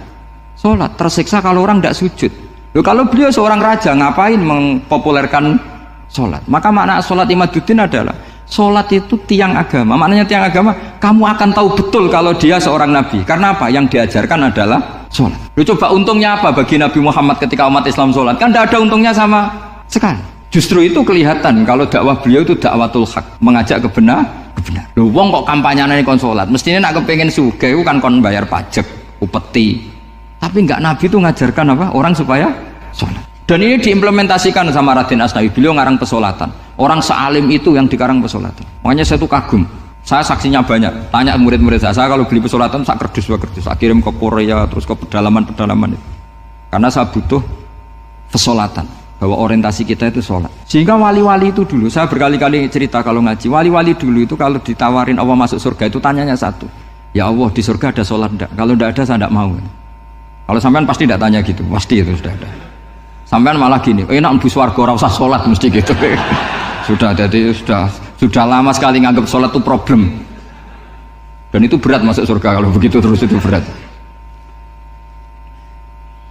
sholat, tersiksa kalau orang tidak sujud. Loh, kalau beliau seorang raja ngapain mempopulerkan sholat? Maka makna sholat imaduddin adalah sholat itu tiang agama. Maknanya tiang agama, kamu akan tahu betul kalau dia seorang nabi. Karena apa? Yang diajarkan adalah sholat. Loh, coba untungnya apa bagi Nabi Muhammad ketika umat Islam sholat? Kan tidak ada untungnya sama sekali. Justru itu kelihatan kalau dakwah beliau itu dakwatul haq, mengajak kebenar. Loh, wong kok kampanyane kon sholat? Mestinya nak kepengen sugih kan kon bayar pajak, upeti. Tapi enggak, Nabi itu ngajarkan apa? Orang supaya sholat. Dan ini diimplementasikan sama Raden Asnawi. Beliau ngarang pesolatan. Orang sealim itu yang dikarang pesolatan. Makanya saya tuh kagum. Saya saksinya banyak. Tanya murid-murid saya kalau beli pesolatan saya kerdus, saya kirim ke Korea terus ke pedalaman-pedalaman itu. Karena saya butuh pesolatan. Bahwa orientasi kita itu sholat. Sehingga wali-wali itu dulu, saya berkali-kali cerita kalau ngaji, wali-wali dulu itu kalau ditawarin Allah masuk surga itu tanyanya satu, ya Allah di surga ada sholat enggak? Kalau enggak ada saya enggak mau. Kalau sampean pasti enggak tanya gitu, pasti itu sudah ada. Sampean malah gini, enak mlebu swarga ora usah sholat mesti gitu. Sudah jadi sudah lama sekali nganggap sholat itu problem. Dan itu berat masuk surga kalau begitu terus itu berat.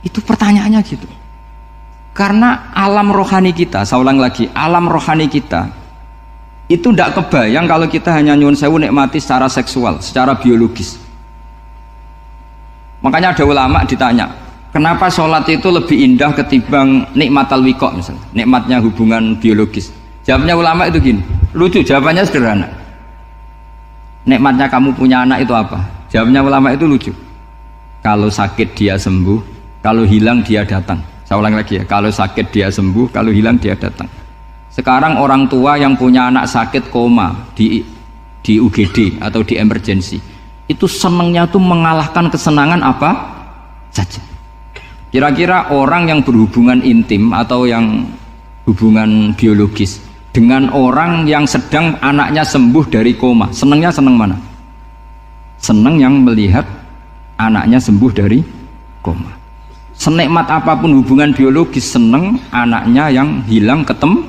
Itu pertanyaannya gitu. Karena alam rohani kita, saya ulang lagi, alam rohani kita itu tidak kebayang kalau kita hanya nyuwun sewu nikmati secara seksual, secara biologis. Makanya ada ulama ditanya, kenapa sholat itu lebih indah ketimbang nikmat al-wiqa misalnya, nikmatnya hubungan biologis. Jawabnya ulama itu gini, lucu, jawabannya sederhana. Nikmatnya kamu punya anak itu apa? Jawabnya ulama itu lucu. Kalau sakit dia sembuh, kalau hilang dia datang. Saya ulang lagi ya, kalau sakit dia sembuh, kalau hilang dia datang. Sekarang orang tua yang punya anak sakit koma di UGD atau di emergency, itu senangnya tuh mengalahkan kesenangan apa saja. Kira-kira orang yang berhubungan intim atau yang hubungan biologis dengan orang yang sedang anaknya sembuh dari koma, senangnya senang mana? Senang yang melihat anaknya sembuh dari koma. Senikmat apapun hubungan biologis, senang anaknya yang hilang ketemu.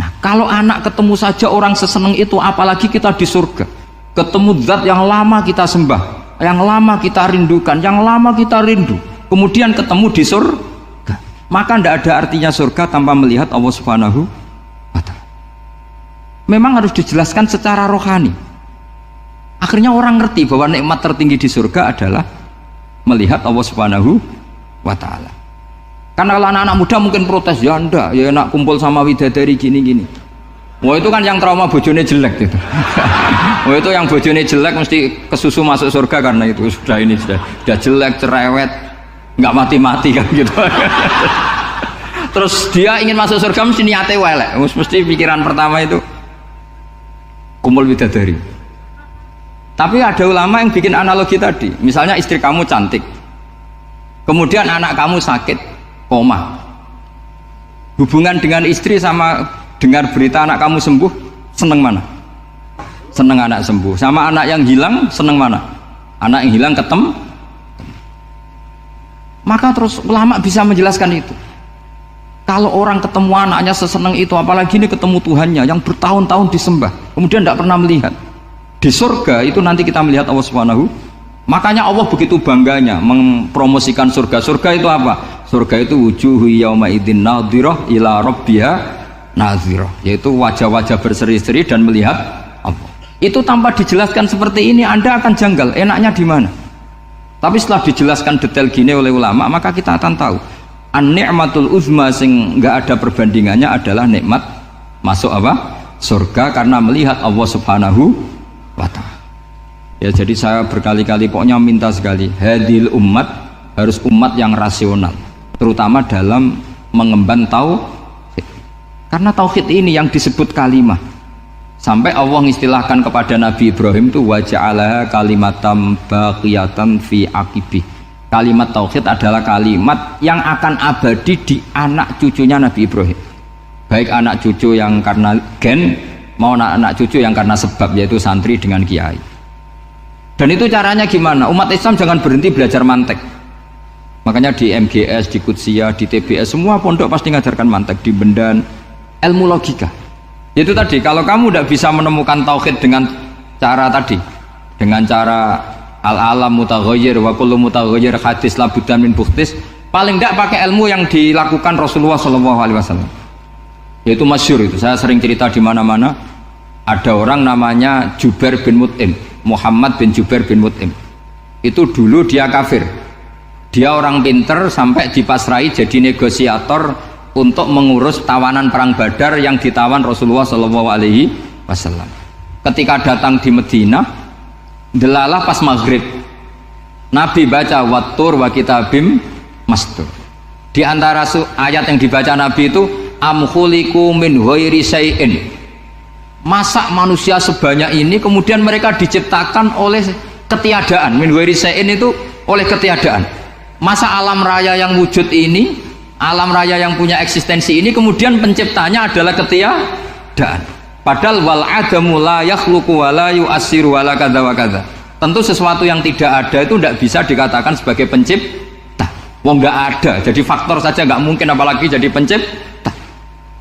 Nah, kalau anak ketemu saja orang seseneng itu, apalagi kita di surga, ketemu zat yang lama kita sembah, yang lama kita rindukan, yang lama kita rindu, kemudian ketemu di surga, maka tidak ada artinya surga tanpa melihat Allah Subhanahu wa Ta'ala. Memang harus dijelaskan secara rohani. Akhirnya orang ngerti bahwa nikmat tertinggi di surga adalah melihat Allah Subhanahu wa Ta'ala. Karena kalau anak-anak muda mungkin protes, ya enggak, ya enak kumpul sama widadari gini-gini. Wah itu kan yang trauma bojone jelek gitu. Wah itu yang bojone jelek mesti kesusu masuk surga karena itu sudah jelek, cerewet, nggak mati-mati kan gitu. Terus dia ingin masuk surga mesti niatnya welek, mesti pikiran pertama itu kumpul widadari. Tapi ada ulama yang bikin analogi tadi, misalnya istri kamu cantik, kemudian anak kamu sakit, koma. Hubungan dengan istri sama dengar berita anak kamu sembuh, seneng mana? Seneng anak sembuh. Sama anak yang hilang, seneng mana? Anak yang hilang ketemu. Maka terus ulama bisa menjelaskan itu. Kalau orang ketemu anaknya seseneng itu, apalagi ini ketemu Tuhannya yang bertahun-tahun disembah, kemudian tidak pernah melihat. Di surga itu nanti kita melihat Allah Subhanahu. Makanya Allah begitu bangganya mempromosikan surga. Surga itu apa? Surga itu wujuhu yauma idzin nadhirah ila rabbiha nadhirah, yaitu wajah-wajah berseri-seri dan melihat Allah. Itu tanpa dijelaskan seperti ini Anda akan janggal, enaknya di mana? Tapi setelah dijelaskan detail gini oleh ulama, maka kita akan tahu an-ni'matul uzma sing enggak ada perbandingannya adalah nikmat masuk apa? Surga karena melihat Allah Subhanahu wa Ta'ala. Ya jadi saya berkali-kali pokoknya minta sekali, hadil umat harus umat yang rasional, terutama dalam mengemban tauhid. Karena tauhid ini yang disebut kalimah. Sampai Allah mengistilahkan kepada Nabi Ibrahim itu wa ja'alaha kalimatam baqiyatan fi aqibih. Kalimat tauhid adalah kalimat yang akan abadi di anak cucunya Nabi Ibrahim. Baik anak cucu yang karena gen mau anak cucu yang karena sebab, yaitu santri dengan kiai. Dan itu caranya gimana? Umat Islam jangan berhenti belajar mantek. Makanya di MGS, di Qudsiyah, di TBS semua pondok pasti ngajarkan mantek, di Bendan, ilmu logika. Itu tadi, kalau kamu tidak bisa menemukan tauhid dengan cara tadi, dengan cara al-alam mutaghayyir wa kullu mutaghayyir hadis labudan min bukhtis, paling tidak pakai ilmu yang dilakukan Rasulullah SAW. Yaitu masyhur itu, saya sering cerita di mana-mana. Ada orang namanya Jubair bin Mut'im, Muhammad bin Jubair bin Mut'im. Itu dulu dia kafir. Dia orang pinter sampai dipasrai jadi negosiator untuk mengurus tawanan perang Badar yang ditawan Rasulullah SAW. Ketika datang di Madinah, delalah pas maghrib, Nabi baca wattur wa kitabim mastur. Di antara ayat yang dibaca Nabi itu am khuliqu min ghairi syai'in. Masa manusia sebanyak ini kemudian mereka diciptakan oleh ketiadaan. Min ghairi syai'in itu oleh ketiadaan. Masa alam raya yang wujud ini, alam raya yang punya eksistensi ini kemudian penciptanya adalah ketiadaan. Padahal wal adamu la yakhluqu wa la yu'assiru wa la kadza wa kadza. Tentu sesuatu yang tidak ada itu tidak bisa dikatakan sebagai pencipta. Wong nggak ada, jadi faktor saja nggak mungkin apalagi jadi pencipta.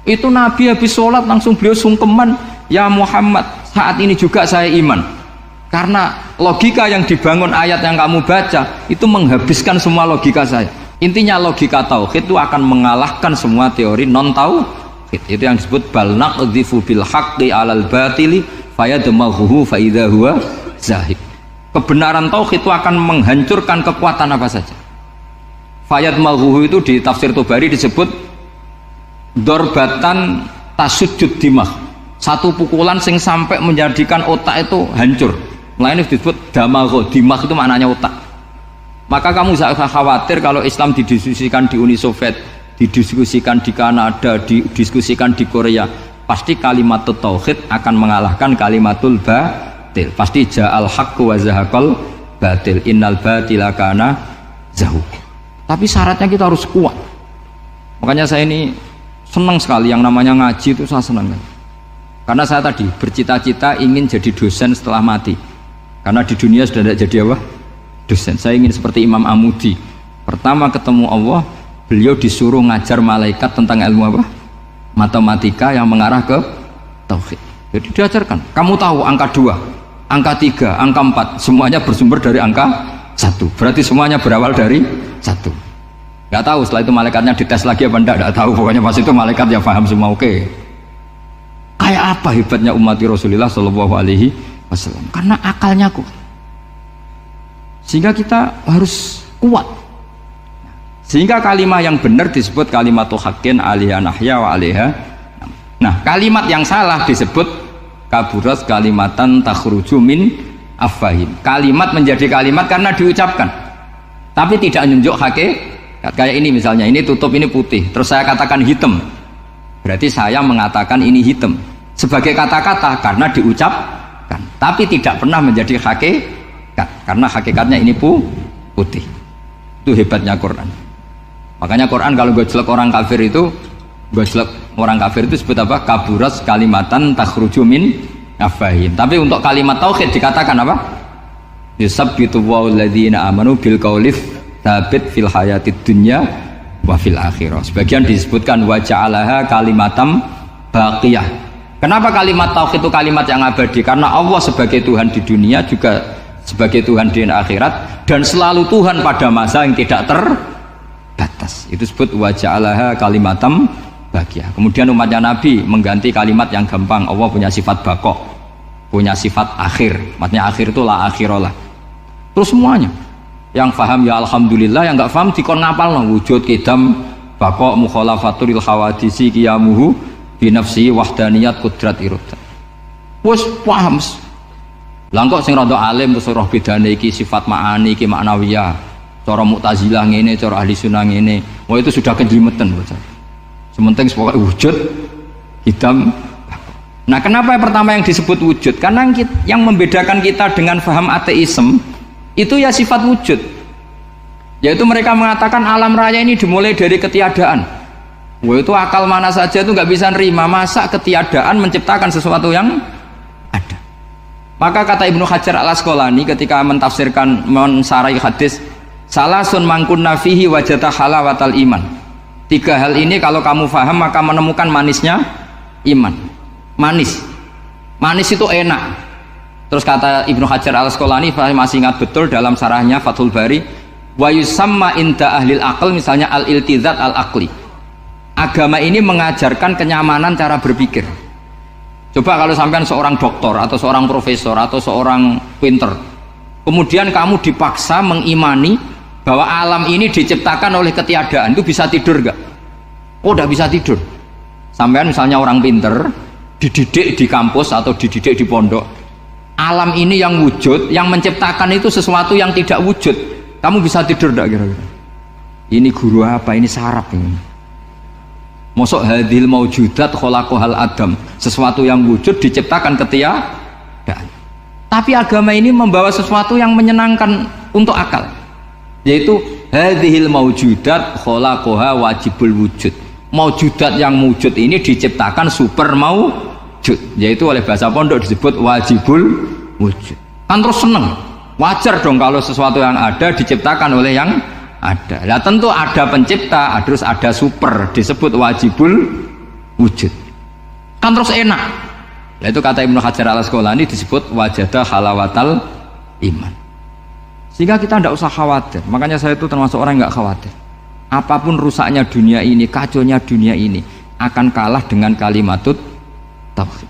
Itu Nabi habis sholat langsung beliau sungkeman, ya Muhammad, saat ini juga saya iman. Karena logika yang dibangun ayat yang kamu baca itu menghabiskan semua logika saya. Intinya logika tauhid itu akan mengalahkan semua teori non tauhid. Itu yang disebut bal naqdhifu bil haqqi 'alal batili fayadmaghuhu fa idza huwa zahid. Kebenaran tauhid itu akan menghancurkan kekuatan apa saja. Fayadmaghuhu itu di tafsir Tobari disebut dorbatan tasujud dimah. Satu pukulan sing sampai menjadikan otak itu hancur. Mulai disebut damagho, dimah itu maknanya otak. Maka kamu jangan khawatir kalau Islam didiskusikan di Uni Soviet, didiskusikan di Kanada, didiskusikan di Korea, pasti kalimat tauhid akan mengalahkan kalimatul batil. Pasti ja'al haqqu wa zahaqal batil, innal batila kana zahuq. Tapi syaratnya kita harus kuat. Makanya saya ini senang sekali yang namanya ngaji itu, saya senang. Karena saya tadi bercita-cita ingin jadi dosen setelah mati. Karena di dunia sudah tidak jadi apa? Dosen. Saya ingin seperti Imam Amudi. Pertama ketemu Allah, beliau disuruh ngajar malaikat tentang ilmu apa? Matematika yang mengarah ke tauhid. Jadi diajarkan. Kamu tahu angka 2, angka 3, angka 4, semuanya bersumber dari angka 1. Berarti semuanya berawal dari 1. Gak tahu setelah itu malaikatnya dites lagi apa enggak, tahu. Pokoknya pas itu malaikat ya paham semua. Oke. Kayak apa hebatnya umat Rasulullah Shallallahu Alaihi Wasallam? Karena akalnya kuat. Sehingga kita harus kuat. Sehingga kalimat yang benar disebut kalimatu haqqin 'alaiha nahya wa 'alaiha. Nah, kalimat yang salah disebut kaburat kalimatan takhruju min afwahim. Kalimat menjadi kalimat karena diucapkan, tapi tidak menunjuk hakikat. Kayak ini misalnya, ini tutup, ini putih, terus saya katakan hitam, berarti saya mengatakan ini hitam sebagai kata-kata karena diucapkan, tapi tidak pernah menjadi hakikat karena hakikatnya ini putih. Itu hebatnya Quran. Makanya Quran kalau gue jelek orang kafir itu, gue jelek orang kafir itu sebut apa? Kaburas kalimatan takhruju min afwahim. Tapi untuk kalimat tauhid dikatakan apa? Yusabbitu walladzina amanu bil qaulif tsabit fil hayatid dunya wa fil akhirah. Sebagian disebutkan wa ja'alaha kalimatam baqiyah. Kenapa kalimat tauhid itu kalimat yang abadi? Karena Allah sebagai Tuhan di dunia juga sebagai Tuhan di akhirat, dan selalu Tuhan pada masa yang tidak terbatas. Itu disebut wa ja'alaha kalimatam baqiyah. Kemudian umatnya Nabi mengganti kalimat yang gampang. Allah punya sifat baqo, punya sifat akhir. Maksudnya akhir itu la akhirah. Terus semuanya yang faham ya alhamdulillah, yang nggak faham dikon ngapal wujud kidam baqo mukhalafatul khawadisi qiyamuhu binafsi wahdaniyat kudrat irodat. Wes paham. Lah kok sing rada alim terus roh bedane iki sifat ma'ani iki maknawiyah. Cara Mu'tazilah ngene, cara ahli sunnah ngene. Wah itu sudah kejlimetan bocah. Sementing pokoknya wujud hitam. Nah, kenapa yang pertama yang disebut wujud? Karena yang membedakan kita dengan faham ateisme itu ya sifat wujud. Yaitu mereka mengatakan alam raya ini dimulai dari ketiadaan. Wah itu akal mana saja itu nggak bisa nerima masa ketiadaan menciptakan sesuatu yang ada. Maka kata Ibnu Hajar al-Asqalani ketika mentafsirkan mensarai hadis salasun mangkunna fihi wajata halawatal iman. 3 hal ini kalau kamu faham maka menemukan manisnya iman. Manis itu enak. Terus kata Ibnu Hajar al-Asqalani, saya masih ingat betul dalam sarahnya Fathul Bari, wa yusamma inda ahlil aql, misalnya al-iltizat al-aqli. Agama ini mengajarkan kenyamanan cara berpikir. Coba kalau sampean seorang doktor atau seorang profesor atau seorang pinter, kemudian kamu dipaksa mengimani bahwa alam ini diciptakan oleh ketiadaan, itu bisa tidur gak? Oh, udah bisa tidur. Sampean misalnya orang pinter dididik di kampus atau dididik di pondok, alam ini yang wujud, yang menciptakan itu sesuatu yang tidak wujud, kamu bisa tidur gak kira-kira? Ini guru apa? Ini sarap ini. Mosok hadhil maujudat khalaqahal adam, sesuatu yang wujud diciptakan ketiadaan. Tapi agama ini membawa sesuatu yang menyenangkan untuk akal, yaitu hadhil maujudat khalaqaha wajibul wujud. Maujudat yang wujud ini diciptakan super maujud, yaitu oleh bahasa pondok disebut wajibul wujud. Kan terus seneng, wajar dong kalau sesuatu yang ada diciptakan oleh yang ada. Nah tentu ada pencipta, terus ada super, disebut wajibul wujud. Kan terus enak. Nah itu kata Ibnu Hajar al-Asqalani disebut wajada halawatal iman. Sehingga kita tidak usah khawatir. Makanya saya itu termasuk orang yang nggak khawatir. Apapun rusaknya dunia ini, kacaunya dunia ini akan kalah dengan kalimatut tauhid.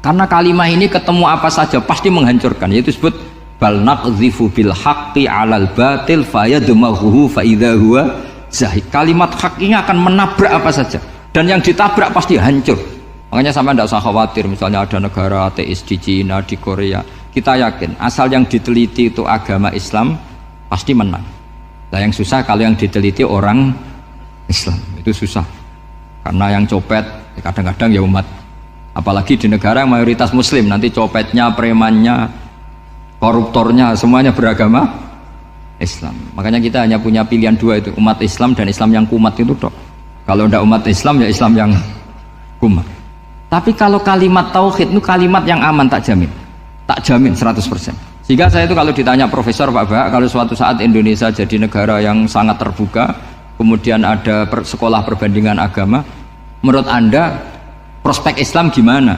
Karena kalimat ini ketemu apa saja pasti menghancurkan. Yaitu disebut bal naqdhifu bil haqqi 'alal batil fayadmaghuhu fa idza huwa zahid. Kalimat hak ini akan menabrak apa saja dan yang ditabrak pasti hancur. Makanya sama tidak usah khawatir misalnya ada negara ateis di Cina, di Korea. Kita yakin asal yang diteliti itu agama Islam pasti menang. Nah yang susah kalau yang diteliti orang Islam, itu susah karena yang copet kadang-kadang ya umat, apalagi di negara yang mayoritas muslim, nanti copetnya, premannya, koruptornya semuanya beragama Islam. Makanya kita hanya punya pilihan dua itu, umat Islam dan Islam yang kumat itu dok. Kalau tidak umat Islam ya Islam yang kumat. Tapi kalau kalimat tauhid itu kalimat yang aman, tak jamin 100%. Sehingga saya itu kalau ditanya profesor Pak Bah, kalau suatu saat Indonesia jadi negara yang sangat terbuka, kemudian ada sekolah perbandingan agama, menurut Anda prospek Islam gimana?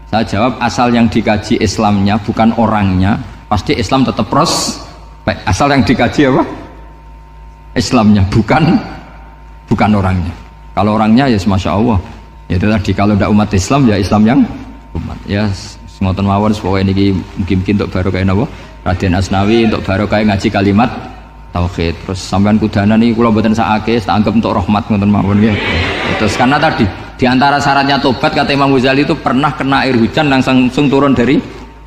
Saya jawab asal yang dikaji Islamnya bukan orangnya, pasti Islam tetap prospek. Asal yang dikaji apa? Islamnya bukan orangnya. Kalau orangnya ya Masya Allah, ya itu tadi, kalau tidak umat Islam ya Islam yang umat ya. Ngoten mawon supaya niki mungkin untuk barokah napa Raden Asnawi, untuk barokah ngaji kalimat tauhid. Terus sampean kudanan niki kula mboten sakake, tak anggap untuk rahmat ngoten mawon nggih. Terus karena tadi di antara syaratnya tobat kata Imam Ghazali itu pernah kena air hujan langsung turun dari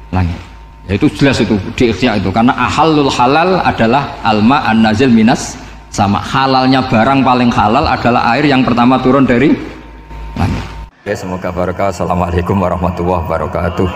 langit. Ya itu jelas itu di ikhya itu, karena ahalul halal adalah alma an-nazil minas sama. Halalnya barang paling halal adalah air yang pertama turun dari langit. Oke, semoga barokah. Assalamualaikum warahmatullahi wabarakatuh.